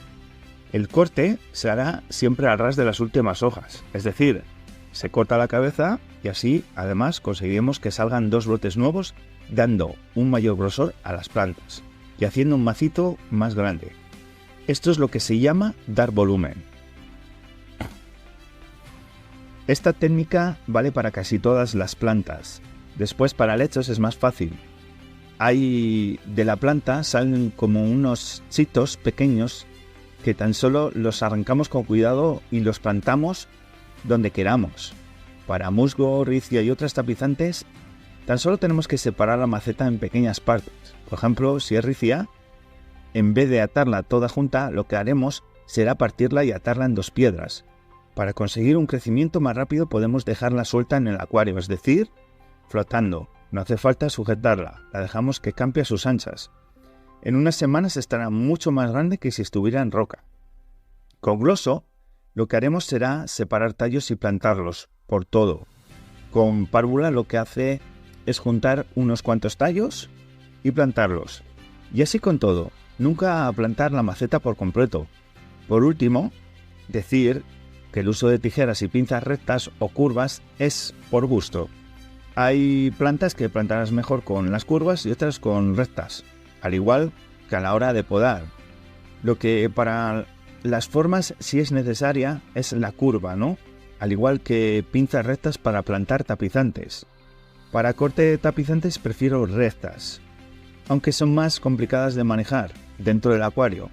El corte se hará siempre al ras de las últimas hojas, es decir, se corta la cabeza y así además conseguiremos que salgan 2 brotes nuevos, dando un mayor grosor a las plantas y haciendo un macito más grande. Esto es lo que se llama dar volumen. Esta técnica vale para casi todas las plantas. Después para helechos es más fácil. De la planta salen como unos chitos pequeños que tan solo los arrancamos con cuidado y los plantamos donde queramos. Para musgo, ricia y otras tapizantes, tan solo tenemos que separar la maceta en pequeñas partes. Por ejemplo, si es ricia, en vez de atarla toda junta, lo que haremos será partirla y atarla en 2 piedras. Para conseguir un crecimiento más rápido podemos dejarla suelta en el acuario, es decir, flotando. No hace falta sujetarla, la dejamos que campe a sus anchas. En unas semanas estará mucho más grande que si estuviera en roca. Con gloso, lo que haremos será separar tallos y plantarlos por todo. Con párvula lo que hace es juntar unos cuantos tallos y plantarlos. Y así con todo, nunca plantar la maceta por completo. Por último, decir que el uso de tijeras y pinzas rectas o curvas es por gusto. Hay plantas que plantarás mejor con las curvas y otras con rectas, al igual que a la hora de podar. Lo que para las formas sí es necesaria es la curva, ¿no? Al igual que pinzas rectas para plantar tapizantes. Para corte de tapizantes prefiero rectas, aunque son más complicadas de manejar dentro del acuario,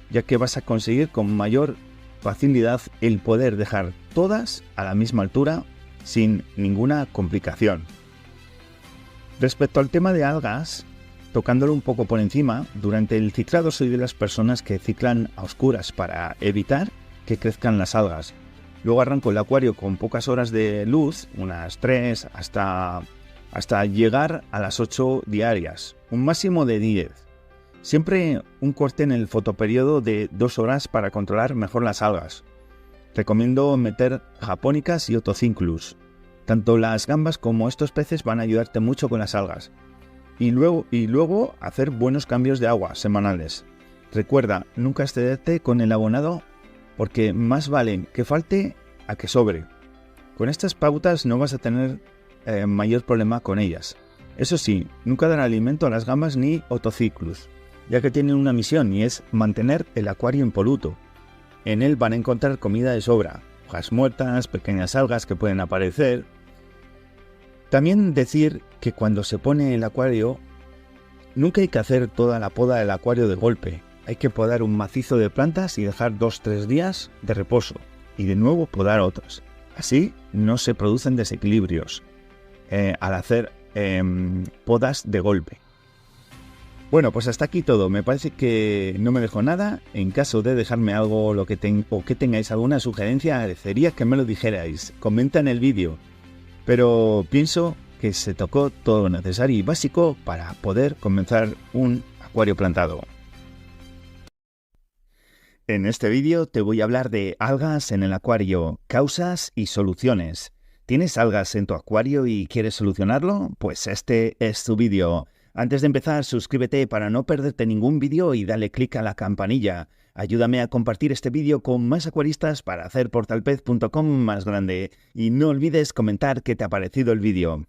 ya que vas a conseguir con mayor facilidad el poder dejar todas a la misma altura sin ninguna complicación. Respecto al tema de algas, tocándolo un poco por encima, durante el ciclado soy de las personas que ciclan a oscuras para evitar que crezcan las algas. Luego arranco el acuario con pocas horas de luz, unas 3 hasta llegar a las 8 diarias, un máximo de 10. Siempre un corte en el fotoperiodo de 2 horas para controlar mejor las algas. Recomiendo meter japónicas y otocinclus. Tanto las gambas como estos peces van a ayudarte mucho con las algas. Y luego hacer buenos cambios de agua semanales. Recuerda, nunca excederte con el abonado porque más vale que falte a que sobre. Con estas pautas no vas a tener mayor problema con ellas. Eso sí, nunca dar alimento a las gambas ni otociclus, ya que tienen una misión y es mantener el acuario impoluto. En él van a encontrar comida de sobra, hojas muertas, pequeñas algas que pueden aparecer. También decir que cuando se pone el acuario, nunca hay que hacer toda la poda del acuario de golpe. Hay que podar un macizo de plantas y dejar 2-3 días de reposo, y de nuevo podar otras. Así no se producen desequilibrios al hacer podas de golpe. Bueno, pues hasta aquí todo. Me parece que no me dejo nada. En caso de dejarme algo o que tengáis alguna sugerencia, agradecería que me lo dijerais. Comenta en el vídeo. Pero pienso que se tocó todo lo necesario y básico para poder comenzar un acuario plantado. En este vídeo te voy a hablar de algas en el acuario, causas y soluciones. ¿Tienes algas en tu acuario y quieres solucionarlo? Pues este es tu vídeo. Antes de empezar, suscríbete para no perderte ningún vídeo y dale clic a la campanilla. Ayúdame a compartir este vídeo con más acuaristas para hacer portalpez.com más grande. Y no olvides comentar qué te ha parecido el vídeo.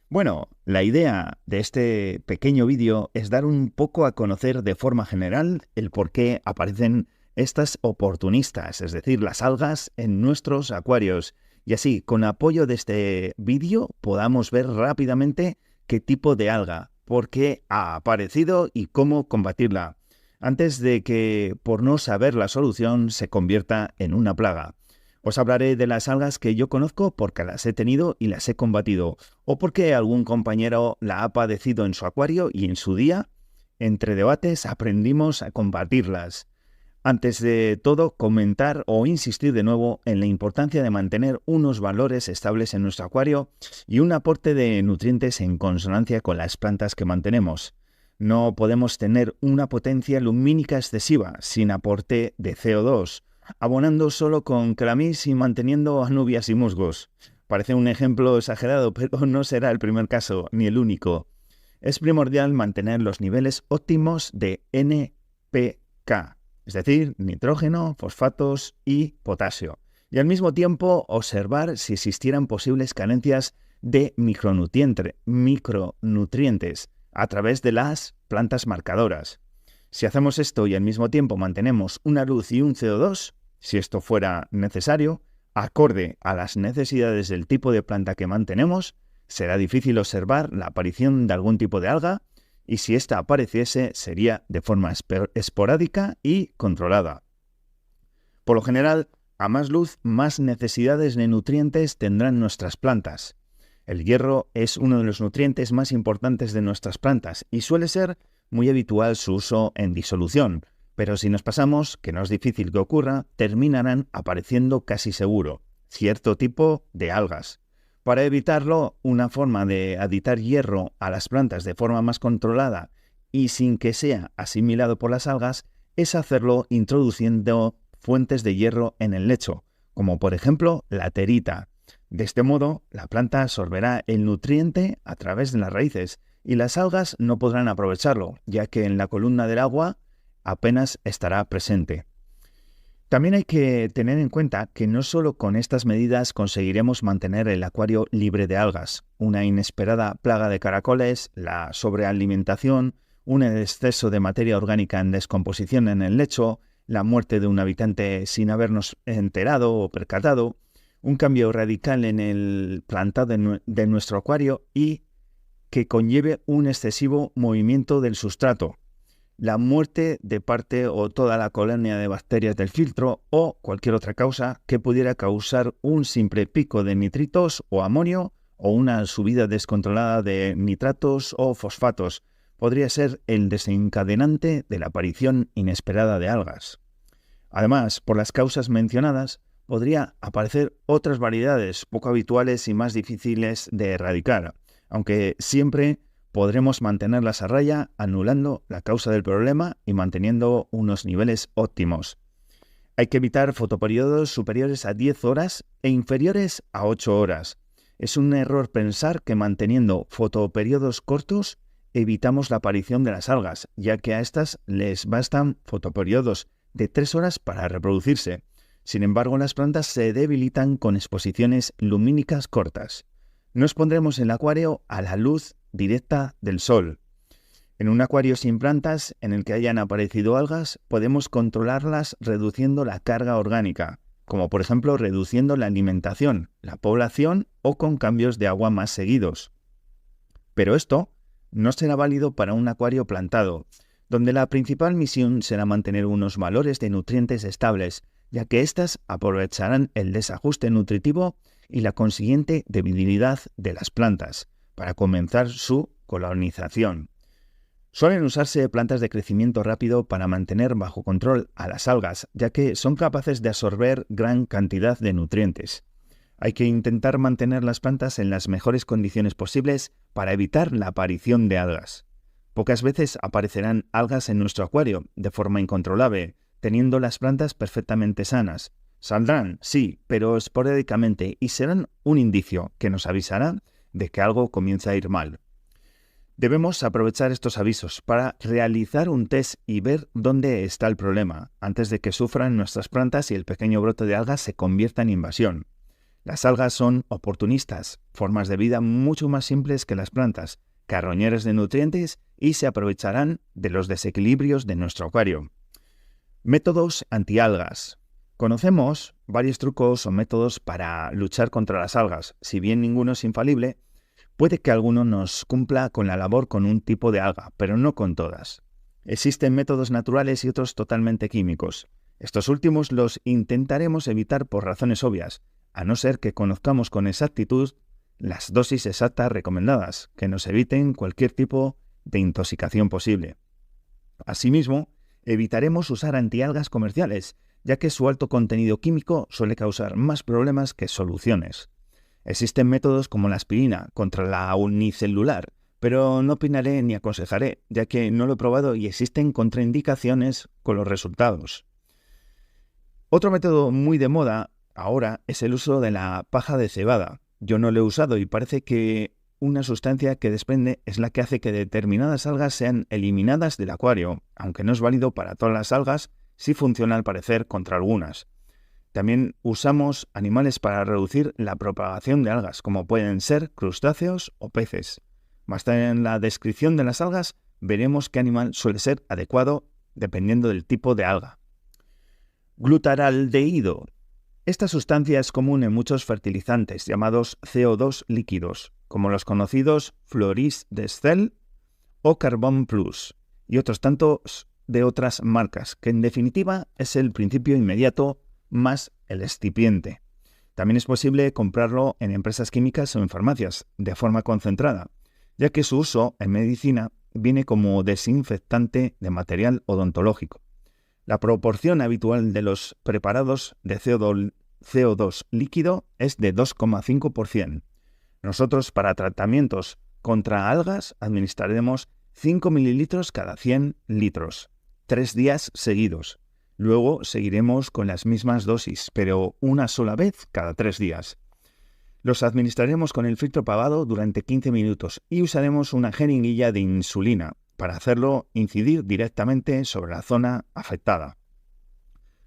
Bueno, la idea de este pequeño vídeo es dar un poco a conocer de forma general el por qué aparecen estas oportunistas, es decir, las algas en nuestros acuarios. Y así, con apoyo de este vídeo, podamos ver rápidamente qué tipo de alga, por qué ha aparecido y cómo combatirla, antes de que, por no saber la solución, se convierta en una plaga. Os hablaré de las algas que yo conozco porque las he tenido y las he combatido, o porque algún compañero la ha padecido en su acuario y en su día, entre debates, aprendimos a combatirlas. Antes de todo, comentar o insistir de nuevo en la importancia de mantener unos valores estables en nuestro acuario y un aporte de nutrientes en consonancia con las plantas que mantenemos. No podemos tener una potencia lumínica excesiva sin aporte de CO2, abonando solo con calamís y manteniendo anubias y musgos. Parece un ejemplo exagerado, pero no será el primer caso, ni el único. Es primordial mantener los niveles óptimos de NPK. Es decir, nitrógeno, fosfatos y potasio. Y al mismo tiempo observar si existieran posibles carencias de micronutrientes a través de las plantas marcadoras. Si hacemos esto y al mismo tiempo mantenemos una luz y un CO2, si esto fuera necesario, acorde a las necesidades del tipo de planta que mantenemos, será difícil observar la aparición de algún tipo de alga, y si ésta apareciese sería de forma esporádica y controlada. Por lo general, a más luz, más necesidades de nutrientes tendrán nuestras plantas. El hierro es uno de los nutrientes más importantes de nuestras plantas y suele ser muy habitual su uso en disolución, pero si nos pasamos, que no es difícil que ocurra, terminarán apareciendo casi seguro cierto tipo de algas. Para evitarlo, una forma de aditar hierro a las plantas de forma más controlada y sin que sea asimilado por las algas es hacerlo introduciendo fuentes de hierro en el lecho, como por ejemplo la terita. De este modo, la planta absorberá el nutriente a través de las raíces y las algas no podrán aprovecharlo, ya que en la columna del agua apenas estará presente. También hay que tener en cuenta que no solo con estas medidas conseguiremos mantener el acuario libre de algas. Una inesperada plaga de caracoles, la sobrealimentación, un exceso de materia orgánica en descomposición en el lecho, la muerte de un habitante sin habernos enterado o percatado, un cambio radical en el plantado de nuestro acuario y que conlleve un excesivo movimiento del sustrato, la muerte de parte o toda la colonia de bacterias del filtro o cualquier otra causa que pudiera causar un simple pico de nitritos o amonio o una subida descontrolada de nitratos o fosfatos. Podría ser el desencadenante de la aparición inesperada de algas. Además, por las causas mencionadas, podría aparecer otras variedades poco habituales y más difíciles de erradicar, aunque siempre podremos mantenerlas a raya anulando la causa del problema y manteniendo unos niveles óptimos. Hay que evitar fotoperiodos superiores a 10 horas e inferiores a 8 horas. Es un error pensar que manteniendo fotoperiodos cortos evitamos la aparición de las algas, ya que a estas les bastan fotoperiodos de 3 horas para reproducirse. Sin embargo, las plantas se debilitan con exposiciones lumínicas cortas. Nos pondremos el acuario a la luz directa del sol. En un acuario sin plantas en el que hayan aparecido algas, podemos controlarlas reduciendo la carga orgánica, como por ejemplo reduciendo la alimentación, la población o con cambios de agua más seguidos. Pero esto no será válido para un acuario plantado, donde la principal misión será mantener unos valores de nutrientes estables, ya que éstas aprovecharán el desajuste nutritivo y la consiguiente debilidad de las plantas para comenzar su colonización. Suelen usarse plantas de crecimiento rápido para mantener bajo control a las algas, ya que son capaces de absorber gran cantidad de nutrientes. Hay que intentar mantener las plantas en las mejores condiciones posibles para evitar la aparición de algas. Pocas veces aparecerán algas en nuestro acuario de forma incontrolable, teniendo las plantas perfectamente sanas. Saldrán, sí, pero esporádicamente y serán un indicio que nos avisará de que algo comienza a ir mal. Debemos aprovechar estos avisos para realizar un test y ver dónde está el problema, antes de que sufran nuestras plantas y el pequeño brote de algas se convierta en invasión. Las algas son oportunistas, formas de vida mucho más simples que las plantas, carroñeras de nutrientes y se aprovecharán de los desequilibrios de nuestro acuario. Métodos antialgas. Conocemos varios trucos o métodos para luchar contra las algas. Si bien ninguno es infalible, puede que alguno nos cumpla con la labor con un tipo de alga, pero no con todas. Existen métodos naturales y otros totalmente químicos. Estos últimos los intentaremos evitar por razones obvias, a no ser que conozcamos con exactitud las dosis exactas recomendadas, que nos eviten cualquier tipo de intoxicación posible. Asimismo, evitaremos usar antialgas comerciales, ya que su alto contenido químico suele causar más problemas que soluciones. Existen métodos como la aspirina contra la unicelular, pero no opinaré ni aconsejaré, ya que no lo he probado y existen contraindicaciones con los resultados. Otro método muy de moda ahora es el uso de la paja de cebada. Yo no lo he usado y parece que una sustancia que desprende es la que hace que determinadas algas sean eliminadas del acuario, aunque no es válido para todas las algas, sí funciona al parecer contra algunas. También usamos animales para reducir la propagación de algas, como pueden ser crustáceos o peces. Más tarde en la descripción de las algas veremos qué animal suele ser adecuado dependiendo del tipo de alga. Glutaraldehído. Esta sustancia es común en muchos fertilizantes llamados CO2 líquidos, como los conocidos Floris de Excel o Carbon Plus, y otros tantos de otras marcas, que en definitiva es el principio inmediato más el excipiente. También es posible comprarlo en empresas químicas o en farmacias, de forma concentrada, ya que su uso en medicina viene como desinfectante de material odontológico. La proporción habitual de los preparados de CO2 líquido es de 2,5%. Nosotros, para tratamientos contra algas, administraremos 5 mililitros cada 100 litros, 3 días seguidos. Luego seguiremos con las mismas dosis, pero una sola vez cada 3 días. Los administraremos con el filtro pagado durante 15 minutos y usaremos una jeringuilla de insulina para hacerlo incidir directamente sobre la zona afectada.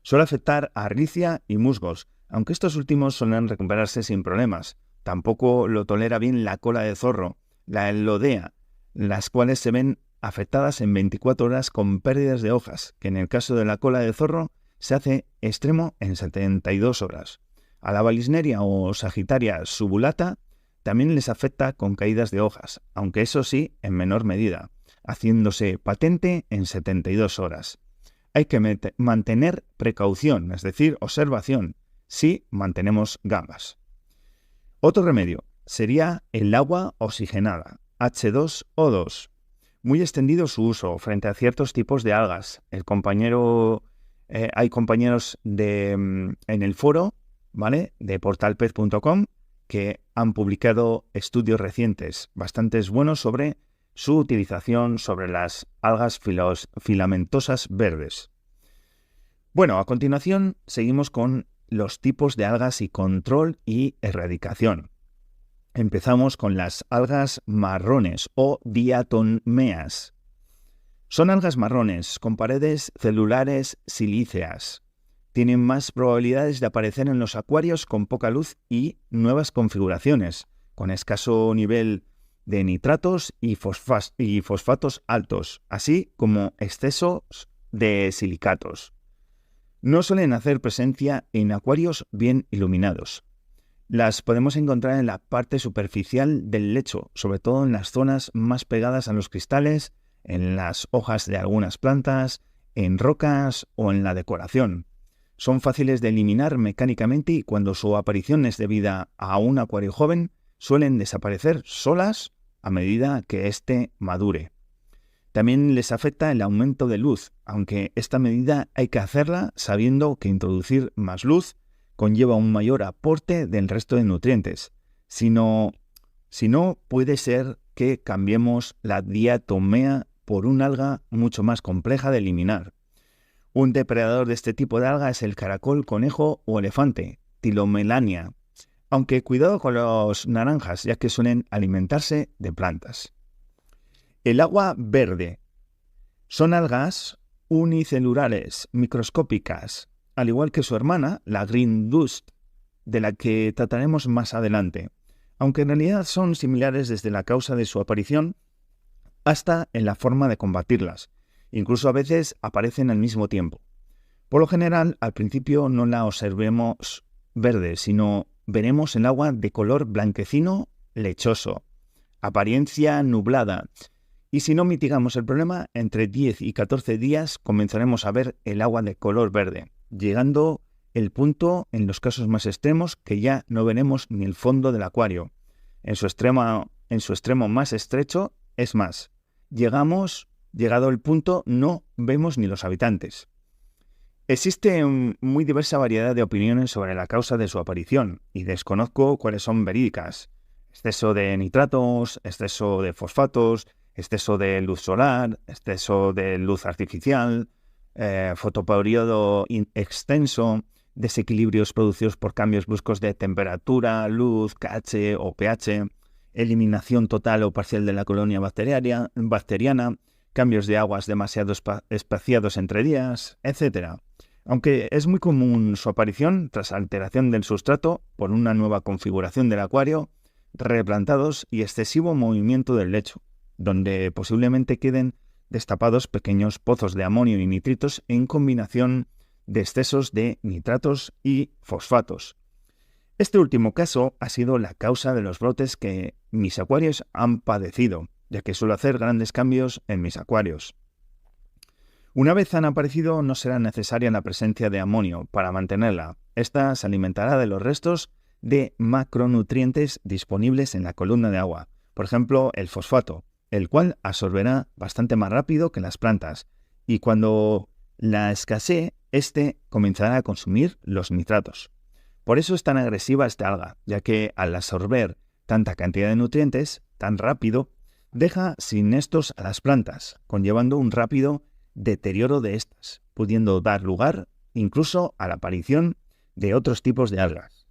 Suele afectar a arlicia y musgos, aunque estos últimos suelen recuperarse sin problemas. Tampoco lo tolera bien la cola de zorro, la elodea, las cuales se ven afectadas en 24 horas con pérdidas de hojas, que en el caso de la cola de zorro se hace extremo en 72 horas. A la Valisneria o Sagittaria subulata también les afecta con caídas de hojas, aunque eso sí en menor medida, haciéndose patente en 72 horas. Hay que mantener precaución, es decir, observación, si mantenemos gambas. Otro remedio sería el agua oxigenada, H2O2. Muy extendido su uso frente a ciertos tipos de algas. Hay compañeros en el foro, ¿vale?, de portalpez.com que han publicado estudios recientes bastante buenos sobre su utilización sobre las algas filamentosas verdes. Bueno, a continuación seguimos con los tipos de algas y control y erradicación. Empezamos con las algas marrones o diatomeas. Son algas marrones con paredes celulares silíceas. Tienen más probabilidades de aparecer en los acuarios con poca luz y nuevas configuraciones, con escaso nivel de nitratos y fosfatos altos, así como excesos de silicatos. No suelen hacer presencia en acuarios bien iluminados. Las podemos encontrar en la parte superficial del lecho, sobre todo en las zonas más pegadas a los cristales, en las hojas de algunas plantas, en rocas o en la decoración. Son fáciles de eliminar mecánicamente y cuando su aparición es debida a un acuario joven, suelen desaparecer solas a medida que éste madure. También les afecta el aumento de luz, aunque esta medida hay que hacerla sabiendo que introducir más luz conlleva un mayor aporte del resto de nutrientes. Si no, puede ser que cambiemos la diatomea por un alga mucho más compleja de eliminar. Un depredador de este tipo de alga es el caracol, conejo o elefante, Tilomelania, aunque cuidado con los naranjas, ya que suelen alimentarse de plantas. El agua verde. Son algas unicelulares, microscópicas, al igual que su hermana, la Green Dust, de la que trataremos más adelante, aunque en realidad son similares desde la causa de su aparición hasta en la forma de combatirlas. Incluso a veces aparecen al mismo tiempo. Por lo general, al principio no la observemos verde, sino veremos el agua de color blanquecino lechoso, apariencia nublada. Y si no mitigamos el problema, entre 10 y 14 días comenzaremos a ver el agua de color verde, llegando el punto en los casos más extremos que ya no veremos ni el fondo del acuario. En su extremo más estrecho, es más, llegado el punto, no vemos ni los habitantes. Existe muy diversa variedad de opiniones sobre la causa de su aparición y desconozco cuáles son verídicas. Exceso de nitratos, exceso de fosfatos, exceso de luz solar, exceso de luz artificial, fotoperiodo extenso, desequilibrios producidos por cambios bruscos de temperatura, luz, KH o pH, eliminación total o parcial de la colonia bacteriana, cambios de aguas demasiado espaciados entre días, etc. Aunque es muy común su aparición tras alteración del sustrato por una nueva configuración del acuario, replantados y excesivo movimiento del lecho, donde posiblemente queden destapados pequeños pozos de amonio y nitritos en combinación de excesos de nitratos y fosfatos. Este último caso ha sido la causa de los brotes que mis acuarios han padecido, ya que suelo hacer grandes cambios en mis acuarios. Una vez han aparecido, no será necesaria la presencia de amonio para mantenerla. Esta se alimentará de los restos de macronutrientes disponibles en la columna de agua, por ejemplo, el fosfato, el cual absorberá bastante más rápido que las plantas, y cuando la escasee, este comenzará a consumir los nitratos. Por eso es tan agresiva esta alga, ya que al absorber tanta cantidad de nutrientes tan rápido, deja sin estos a las plantas, conllevando un rápido deterioro de estas, pudiendo dar lugar incluso a la aparición de otros tipos de algas.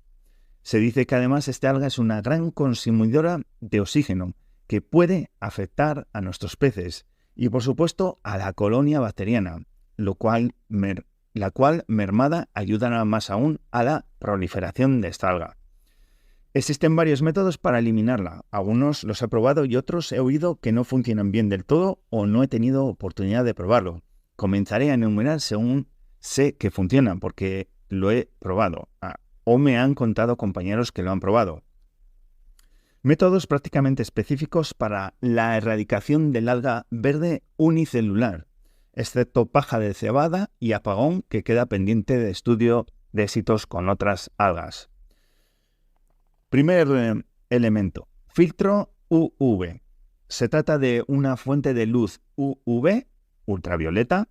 Se dice que además esta alga es una gran consumidora de oxígeno, que puede afectar a nuestros peces y por supuesto a la colonia bacteriana, la cual mermada ayudará más aún a la proliferación de esta alga. Existen varios métodos para eliminarla. Algunos los he probado y otros he oído que no funcionan bien del todo o no he tenido oportunidad de probarlo. Comenzaré a enumerar según sé que funcionan porque lo he probado o me han contado compañeros que lo han probado. Métodos prácticamente específicos para la erradicación del alga verde unicelular, excepto paja de cebada y apagón que queda pendiente de estudio de éxitos con otras algas. Primer elemento, filtro UV. Se trata de una fuente de luz UV, ultravioleta.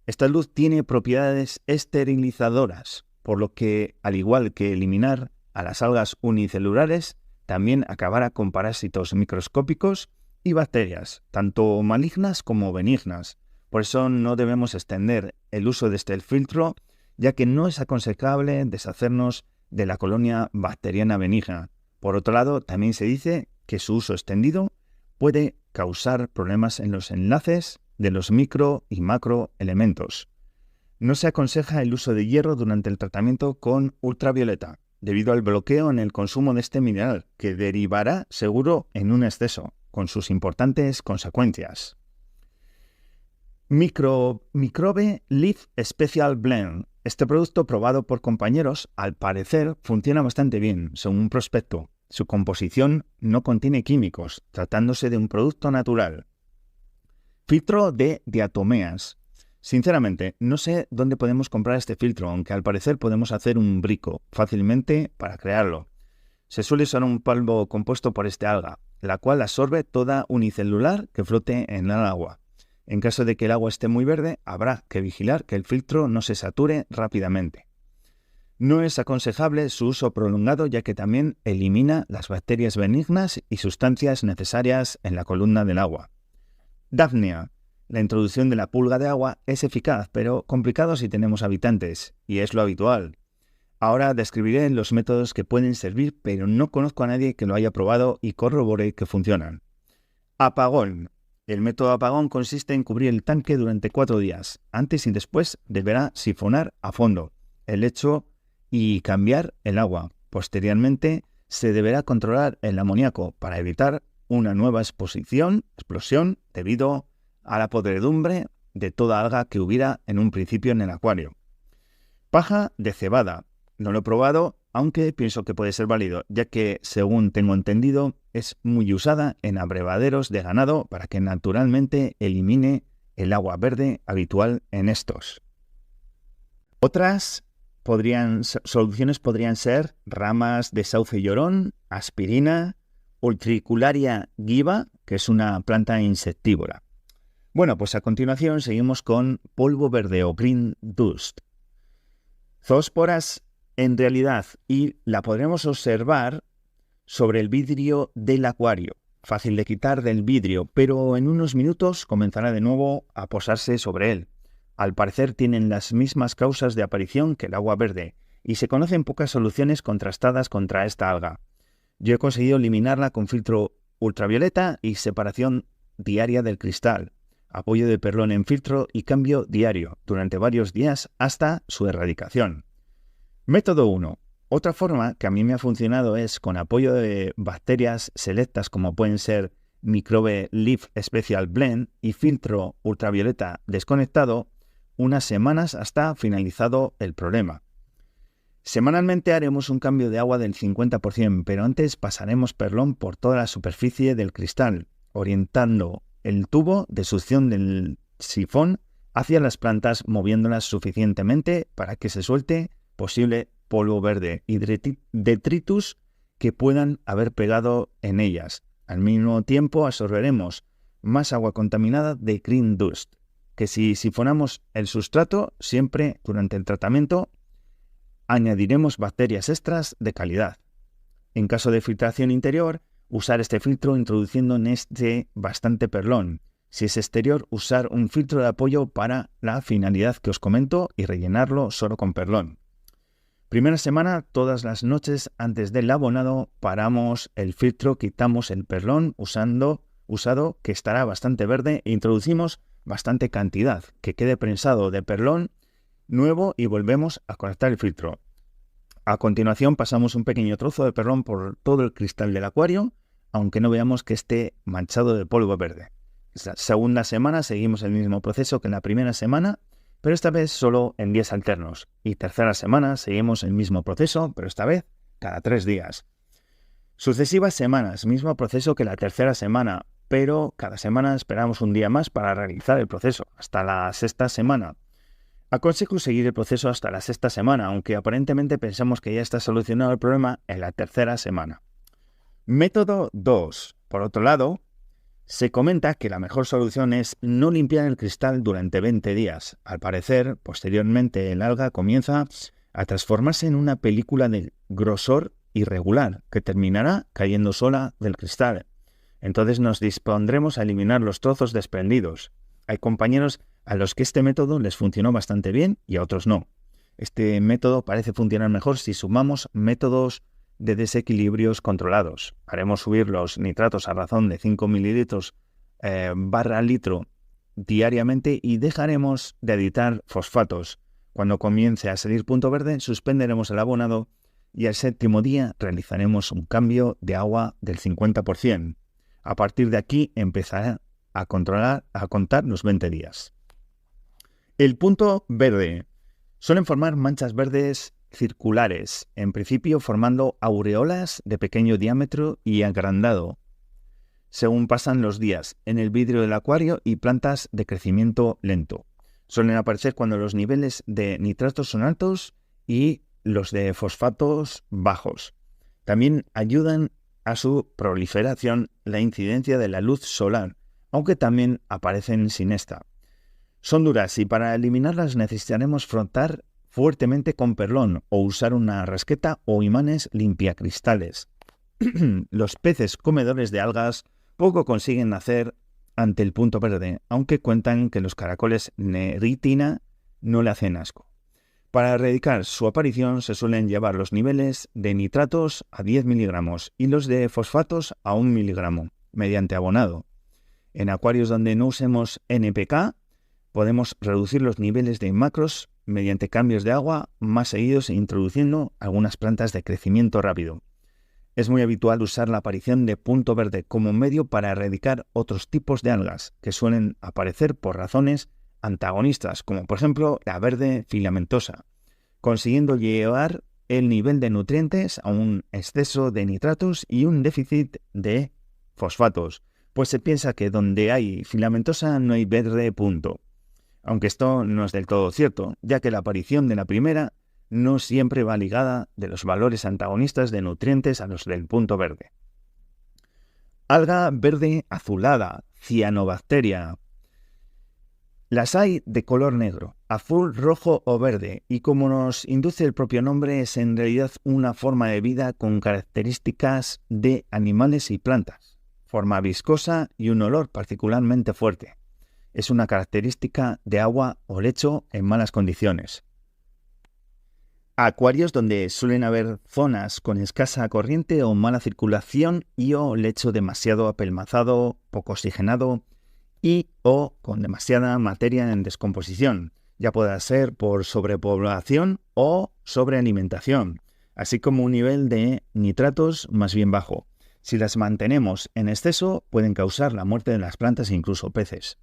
Esta luz tiene propiedades esterilizadoras, por lo que, al igual que eliminar a las algas unicelulares, también acabará con parásitos microscópicos y bacterias, tanto malignas como benignas. Por eso no debemos extender el uso de este filtro, ya que no es aconsejable deshacernos de la colonia bacteriana benigna, Por otro lado, también se dice que su uso extendido puede causar problemas en los enlaces de los micro y macroelementos. No se aconseja el uso de hierro durante el tratamiento con ultravioleta, debido al bloqueo en el consumo de este mineral, que derivará seguro en un exceso, con sus importantes consecuencias. Microbe Leaf Special Blend. Este producto, probado por compañeros, al parecer funciona bastante bien, según un prospecto. Su composición no contiene químicos, tratándose de un producto natural. Filtro de diatomeas. Sinceramente, no sé dónde podemos comprar este filtro, aunque al parecer podemos hacer un brico fácilmente para crearlo. Se suele usar un polvo compuesto por esta alga, la cual absorbe toda unicelular que flote en el agua. En caso de que el agua esté muy verde, habrá que vigilar que el filtro no se sature rápidamente. No es aconsejable su uso prolongado, ya que también elimina las bacterias benignas y sustancias necesarias en la columna del agua. Daphnia. La introducción de la pulga de agua es eficaz, pero complicado si tenemos habitantes, y es lo habitual. Ahora describiré los métodos que pueden servir, pero no conozco a nadie que lo haya probado y corrobore que funcionan. Apagón. El método apagón consiste en cubrir el tanque durante 4 días. Antes y después deberá sifonar a fondo el lecho y cambiar el agua. Posteriormente se deberá controlar el amoníaco para evitar una nueva explosión debido a la podredumbre de toda alga que hubiera en un principio en el acuario. Paja de cebada. No lo he probado, aunque pienso que puede ser válido, ya que, según tengo entendido, es muy usada en abrevaderos de ganado para que naturalmente elimine el agua verde habitual en estos. Otras soluciones podrían ser ramas de sauce llorón, aspirina, Utricularia giva, que es una planta insectívora. Bueno, pues a continuación seguimos con polvo verde o green dust. Zoosporas en realidad, y la podremos observar sobre el vidrio del acuario. Fácil de quitar del vidrio, pero en unos minutos comenzará de nuevo a posarse sobre él. Al parecer tienen las mismas causas de aparición que el agua verde, y se conocen pocas soluciones contrastadas contra esta alga. Yo he conseguido eliminarla con filtro ultravioleta y separación diaria del cristal, apoyo de perlón en filtro y cambio diario durante varios días hasta su erradicación. Método 1. Otra forma que a mí me ha funcionado es con apoyo de bacterias selectas como pueden ser Microbe Leaf Special Blend y filtro ultravioleta desconectado unas semanas hasta finalizado el problema. Semanalmente haremos un cambio de agua del 50%, pero antes pasaremos perlón por toda la superficie del cristal, orientando el tubo de succión del sifón hacia las plantas, moviéndolas suficientemente para que se suelte posible polvo verde y detritus que puedan haber pegado en ellas. Al mismo tiempo absorberemos más agua contaminada de green dust, que si sifonamos el sustrato siempre durante el tratamiento, añadiremos bacterias extras de calidad. En caso de filtración interior, usar este filtro introduciendo en este bastante perlón. Si es exterior, usar un filtro de apoyo para la finalidad que os comento y rellenarlo solo con perlón. Primera semana, todas las noches antes del abonado, paramos el filtro, quitamos el perlón usado que estará bastante verde e introducimos bastante cantidad, que quede prensado de perlón nuevo y volvemos a conectar el filtro. A continuación pasamos un pequeño trozo de perlón por todo el cristal del acuario, aunque no veamos que esté manchado de polvo verde. La segunda semana seguimos el mismo proceso que en la primera semana, pero esta vez solo en días alternos. Y tercera semana seguimos el mismo proceso, pero esta vez cada 3 días. Sucesivas semanas, mismo proceso que la tercera semana, pero cada semana esperamos un día más para realizar el proceso, hasta la sexta semana. Aconsejo seguir el proceso hasta la sexta semana, aunque aparentemente pensamos que ya está solucionado el problema en la tercera semana. Método 2. Por otro lado, se comenta que la mejor solución es no limpiar el cristal durante 20 días. Al parecer, posteriormente el alga comienza a transformarse en una película de grosor irregular que terminará cayendo sola del cristal. Entonces nos dispondremos a eliminar los trozos desprendidos. Hay compañeros a los que este método les funcionó bastante bien y a otros no. Este método parece funcionar mejor si sumamos métodos de desequilibrios controlados. Haremos subir los nitratos a razón de 5 mililitros barra litro diariamente y dejaremos de aditar fosfatos. Cuando comience a salir punto verde, suspenderemos el abonado y al 7º día realizaremos un cambio de agua del 50%. A partir de aquí empezará a contar los 20 días. El punto verde. Suelen formar manchas verdes circulares, en principio formando aureolas de pequeño diámetro y agrandado, según pasan los días, en el vidrio del acuario y plantas de crecimiento lento. Suelen aparecer cuando los niveles de nitratos son altos y los de fosfatos bajos. También ayudan a su proliferación la incidencia de la luz solar, aunque también aparecen sin esta. Son duras y para eliminarlas necesitaremos frotar fuertemente con perlón o usar una rasqueta o imanes limpiacristales. Los peces comedores de algas poco consiguen hacer ante el punto verde, aunque cuentan que los caracoles neritina no le hacen asco. Para erradicar su aparición se suelen llevar los niveles de nitratos a 10 miligramos y los de fosfatos a 1 miligramo, mediante abonado. En acuarios donde no usemos NPK, podemos reducir los niveles de macros mediante cambios de agua más seguidos e introduciendo algunas plantas de crecimiento rápido. Es muy habitual usar la aparición de punto verde como medio para erradicar otros tipos de algas que suelen aparecer por razones antagonistas, como por ejemplo la verde filamentosa, consiguiendo llevar el nivel de nutrientes a un exceso de nitratos y un déficit de fosfatos, pues se piensa que donde hay filamentosa no hay verde punto. Aunque esto no es del todo cierto, ya que la aparición de la primera no siempre va ligada de los valores antagonistas de nutrientes a los del punto verde. Alga verde azulada, cianobacteria. Las hay de color negro, azul, rojo o verde, y como nos induce el propio nombre, es en realidad una forma de vida con características de animales y plantas, forma viscosa y un olor particularmente fuerte. Es una característica de agua o lecho en malas condiciones. Acuarios donde suelen haber zonas con escasa corriente o mala circulación y o lecho demasiado apelmazado, poco oxigenado y o con demasiada materia en descomposición, ya pueda ser por sobrepoblación o sobrealimentación, así como un nivel de nitratos más bien bajo. Si las mantenemos en exceso, pueden causar la muerte de las plantas e incluso peces.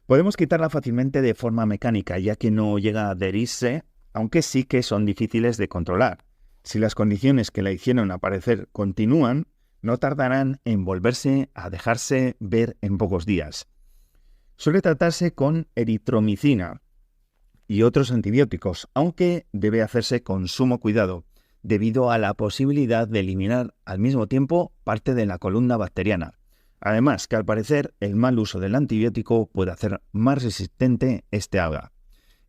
Podemos quitarla fácilmente de forma mecánica, ya que no llega a adherirse, aunque sí que son difíciles de controlar. Si las condiciones que la hicieron aparecer continúan, no tardarán en volverse a dejarse ver en pocos días. Suele tratarse con eritromicina y otros antibióticos, aunque debe hacerse con sumo cuidado, debido a la posibilidad de eliminar al mismo tiempo parte de la columna bacteriana. Además, que al parecer el mal uso del antibiótico puede hacer más resistente este alga.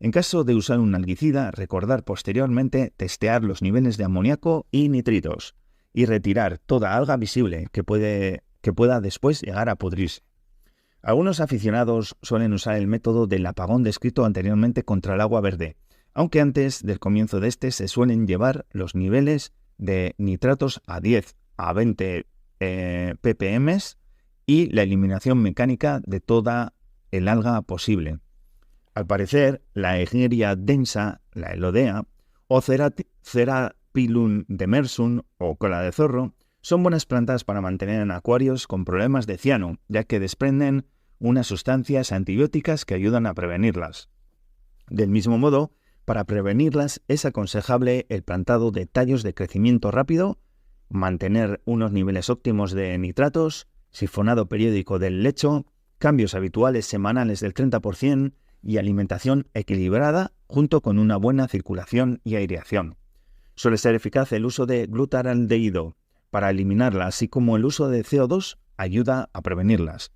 En caso de usar un algicida, recordar posteriormente testear los niveles de amoníaco y nitritos y retirar toda alga visible que pueda después llegar a pudrirse. Algunos aficionados suelen usar el método del apagón descrito anteriormente contra el agua verde, aunque antes del comienzo de este se suelen llevar los niveles de nitratos a 10 a 20 ppm y la eliminación mecánica de toda el alga posible. Al parecer, la Egeria densa, la Elodea, o Cerapilum demersum o cola de zorro son buenas plantas para mantener en acuarios con problemas de ciano, ya que desprenden unas sustancias antibióticas que ayudan a prevenirlas. Del mismo modo, para prevenirlas es aconsejable el plantado de tallos de crecimiento rápido, mantener unos niveles óptimos de nitratos, sifonado periódico del lecho, cambios habituales semanales del 30%, y alimentación equilibrada junto con una buena circulación y aireación. Suele ser eficaz el uso de glutaraldehído para eliminarla, así como el uso de CO2 ayuda a prevenirlas.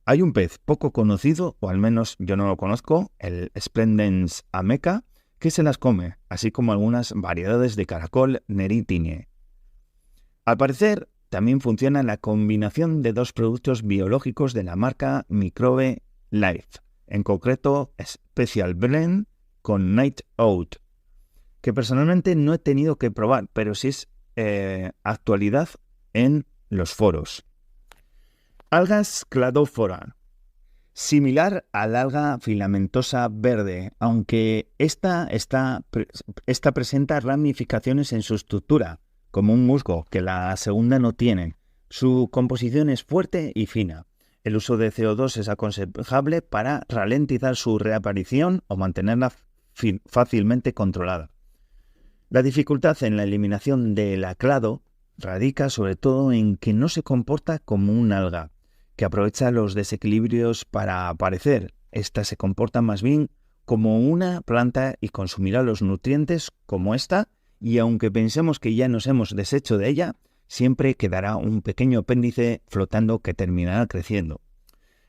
Hay un pez poco conocido, o al menos yo no lo conozco, el Splendens ameca, que se las come, así como algunas variedades de caracol neritine. Al parecer, también funciona la combinación de dos productos biológicos de la marca Microbe Life, en concreto Special Blend con Night Out, que personalmente no he tenido que probar, pero si es actualidad en los foros. Algas cladófora. Similar al alga filamentosa verde, aunque esta presenta ramificaciones en su estructura, como un musgo, que la segunda no tiene. Su composición es fuerte y fina. El uso de CO2 es aconsejable para ralentizar su reaparición o mantenerla fácilmente controlada. La dificultad en la eliminación del clado radica sobre todo en que no se comporta como un alga, que aprovecha los desequilibrios para aparecer. Esta se comporta más bien como una planta y consumirá los nutrientes como esta, y aunque pensemos que ya nos hemos deshecho de ella, siempre quedará un pequeño apéndice flotando que terminará creciendo.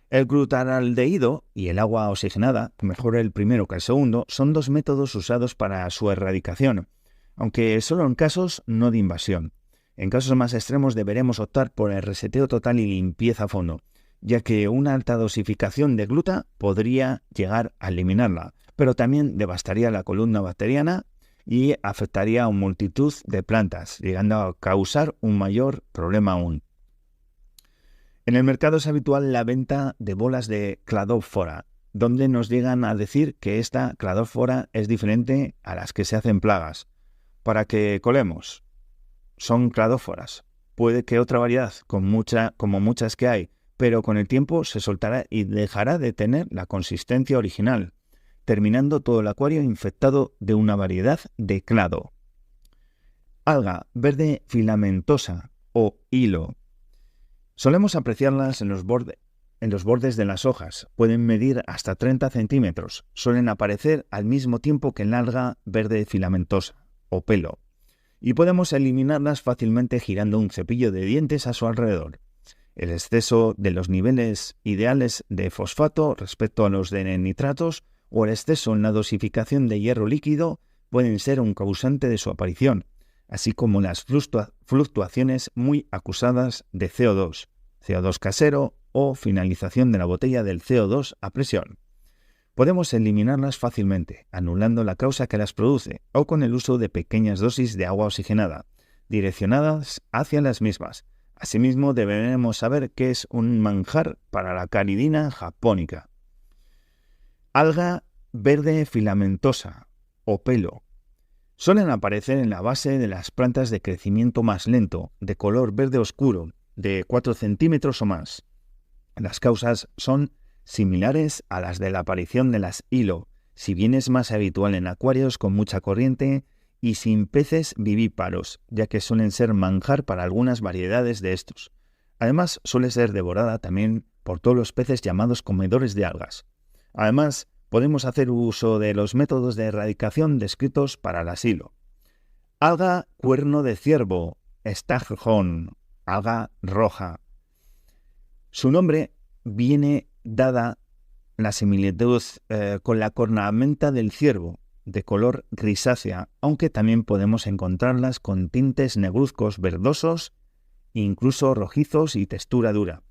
El glutaraldehído y el agua oxigenada, mejor el primero que el segundo, son dos métodos usados para su erradicación, aunque solo en casos no de invasión. En casos más extremos deberemos optar por el reseteo total y limpieza a fondo, ya que una alta dosificación de gluta podría llegar a eliminarla, pero también devastaría la columna bacteriana y afectaría a una multitud de plantas, llegando a causar un mayor problema aún. En el mercado es habitual la venta de bolas de cladófora, donde nos llegan a decir que esta cladófora es diferente a las que se hacen plagas. Para que colemos, son cladóforas. Puede que otra variedad, como muchas que hay, pero con el tiempo se soltará y dejará de tener la consistencia original, terminando todo el acuario infectado de una variedad de clado. Alga verde filamentosa o hilo. Solemos apreciarlas en los bordes de las hojas. Pueden medir hasta 30 centímetros. Suelen aparecer al mismo tiempo que el alga verde filamentosa o pelo, y podemos eliminarlas fácilmente girando un cepillo de dientes a su alrededor. El exceso de los niveles ideales de fosfato respecto a los de nitratos o el exceso en la dosificación de hierro líquido pueden ser un causante de su aparición, así como las fluctuaciones muy acusadas de CO2, CO2 casero o finalización de la botella del CO2 a presión. Podemos eliminarlas fácilmente, anulando la causa que las produce o con el uso de pequeñas dosis de agua oxigenada, direccionadas hacia las mismas. Asimismo, deberemos saber qué es un manjar para la caridina japónica. Alga verde filamentosa o pelo. Suelen aparecer en la base de las plantas de crecimiento más lento, de color verde oscuro, de 4 centímetros o más. Las causas son similares a las de la aparición de las hilo, si bien es más habitual en acuarios con mucha corriente y sin peces vivíparos, ya que suelen ser manjar para algunas variedades de estos. Además, suele ser devorada también por todos los peces llamados comedores de algas. Además, podemos hacer uso de los métodos de erradicación descritos para las hilo. Alga cuerno de ciervo, Staghorn, alga roja. Su nombre viene dada la similitud con la cornamenta del ciervo, de color grisácea, aunque también podemos encontrarlas con tintes negruzcos verdosos, incluso rojizos y textura dura.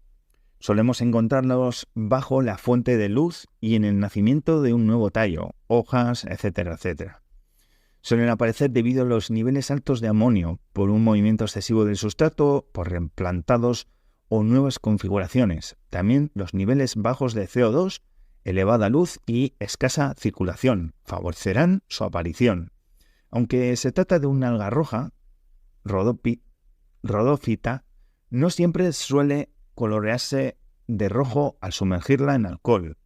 Solemos encontrarlos bajo la fuente de luz y en el nacimiento de un nuevo tallo, hojas, etcétera, etcétera. Suelen aparecer debido a los niveles altos de amonio, por un movimiento excesivo del sustrato, por replantados o nuevas configuraciones. También los niveles bajos de CO2, elevada luz y escasa circulación favorecerán su aparición. Aunque se trata de una alga roja, rodófita, no siempre suele colorearse de rojo al sumergirla en alcohol.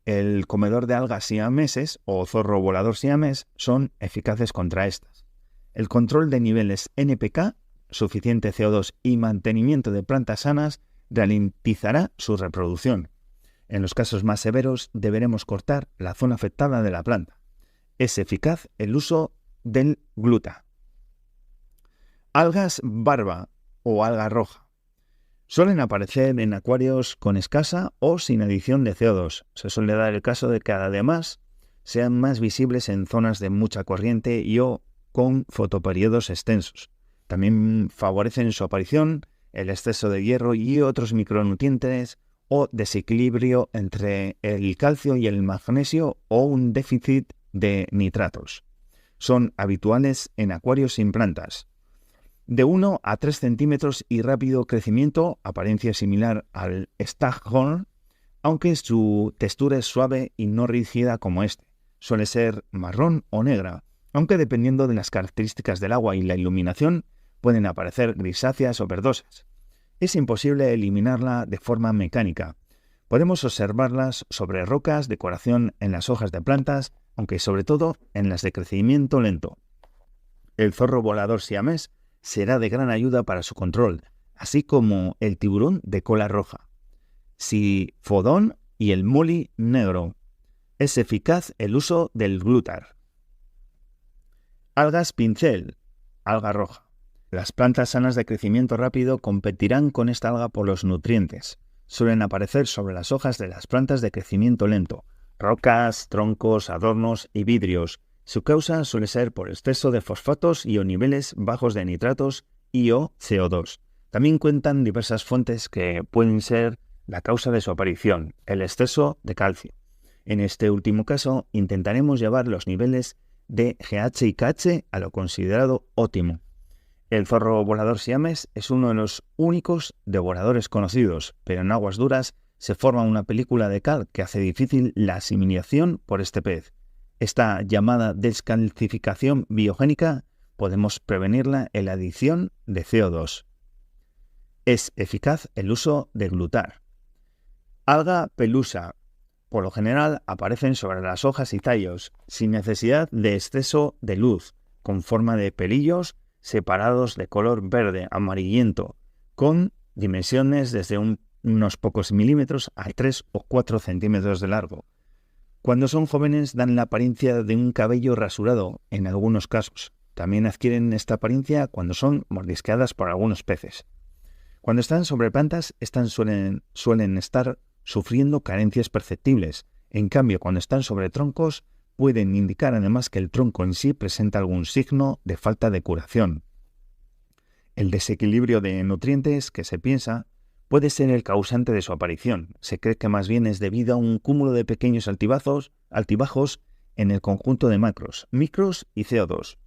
El comedor de algas siameses o zorro volador siamés son eficaces contra estas. El control de niveles NPK, suficiente CO2 y mantenimiento de plantas sanas ralentizará su reproducción. En los casos más severos deberemos cortar la zona afectada de la planta. Es eficaz el uso del gluta. Algas barba o alga roja. Suelen aparecer en acuarios con escasa o sin adición de CO2. Se suele dar el caso de que además sean más visibles en zonas de mucha corriente y o con fotoperiodos extensos. También favorecen su aparición el exceso de hierro y otros micronutrientes o desequilibrio entre el calcio y el magnesio o un déficit de nitratos. Son habituales en acuarios sin plantas. De 1 a 3 centímetros y rápido crecimiento, apariencia similar al staghorn, aunque su textura es suave y no rígida como este. Suele ser marrón o negra, aunque dependiendo de las características del agua y la iluminación, pueden aparecer grisáceas o verdosas. Es imposible eliminarla de forma mecánica. Podemos observarlas sobre rocas, decoración en las hojas de plantas, aunque sobre todo en las de crecimiento lento. El zorro volador siamés será de gran ayuda para su control, así como el tiburón de cola roja. Sifodón y el muli negro. Es eficaz el uso del glútar. Algas pincel, alga roja. Las plantas sanas de crecimiento rápido competirán con esta alga por los nutrientes. Suelen aparecer sobre las hojas de las plantas de crecimiento lento, rocas, troncos, adornos y vidrios. Su causa suele ser por exceso de fosfatos y o niveles bajos de nitratos y o CO2. También cuentan diversas fuentes que pueden ser la causa de su aparición, el exceso de calcio. En este último caso, intentaremos llevar los niveles de GH y KH a lo considerado óptimo. El zorro volador siamés es uno de los únicos devoradores conocidos, pero en aguas duras se forma una película de cal que hace difícil la asimilación por este pez. Esta llamada descalcificación biogénica podemos prevenirla en la adición de CO2. Es eficaz el uso de glútar. Alga pelusa. Por lo general aparecen sobre las hojas y tallos, sin necesidad de exceso de luz, con forma de pelillos separados de color verde amarillento, con dimensiones desde unos pocos milímetros a 3 o 4 centímetros de largo. Cuando son jóvenes dan la apariencia de un cabello rasurado en algunos casos. También adquieren esta apariencia cuando son mordisqueadas por algunos peces. Cuando están sobre plantas, suelen estar sufriendo carencias perceptibles. En cambio, cuando están sobre troncos, pueden indicar además que el tronco en sí presenta algún signo de falta de curación. El desequilibrio de nutrientes que se piensa puede ser el causante de su aparición. Se cree que más bien es debido a un cúmulo de pequeños altibajos en el conjunto de macros, micros y CO2,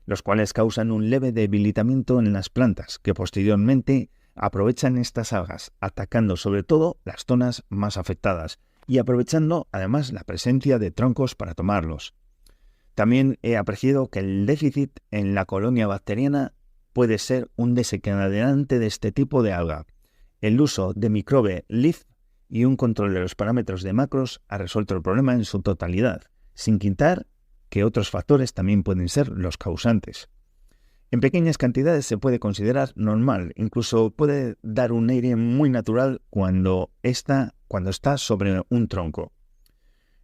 los cuales causan un leve debilitamiento en las plantas, que posteriormente aprovechan estas algas, atacando sobre todo las zonas más afectadas y aprovechando además la presencia de troncos para tomarlos. También he apreciado que el déficit en la colonia bacteriana puede ser un desencadenante de este tipo de alga. El uso de microbe LIF y un control de los parámetros de macros ha resuelto el problema en su totalidad, sin quitar que otros factores también pueden ser los causantes. En pequeñas cantidades se puede considerar normal, incluso puede dar un aire muy natural cuando está sobre un tronco.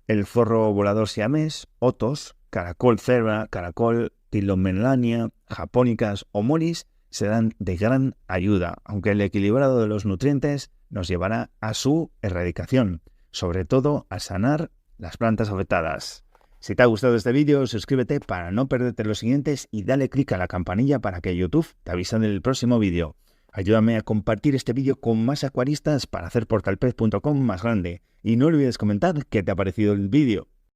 El zorro volador siamés, otos, caracol cerva, caracol Tilomelania, japónicas o molis serán de gran ayuda, aunque el equilibrado de los nutrientes nos llevará a su erradicación, sobre todo a sanar las plantas afectadas. Si te ha gustado este vídeo, suscríbete para no perderte los siguientes y dale clic a la campanilla para que YouTube te avise del próximo vídeo. Ayúdame a compartir este vídeo con más acuaristas para hacer portalpez.com más grande y no olvides comentar qué te ha parecido el vídeo.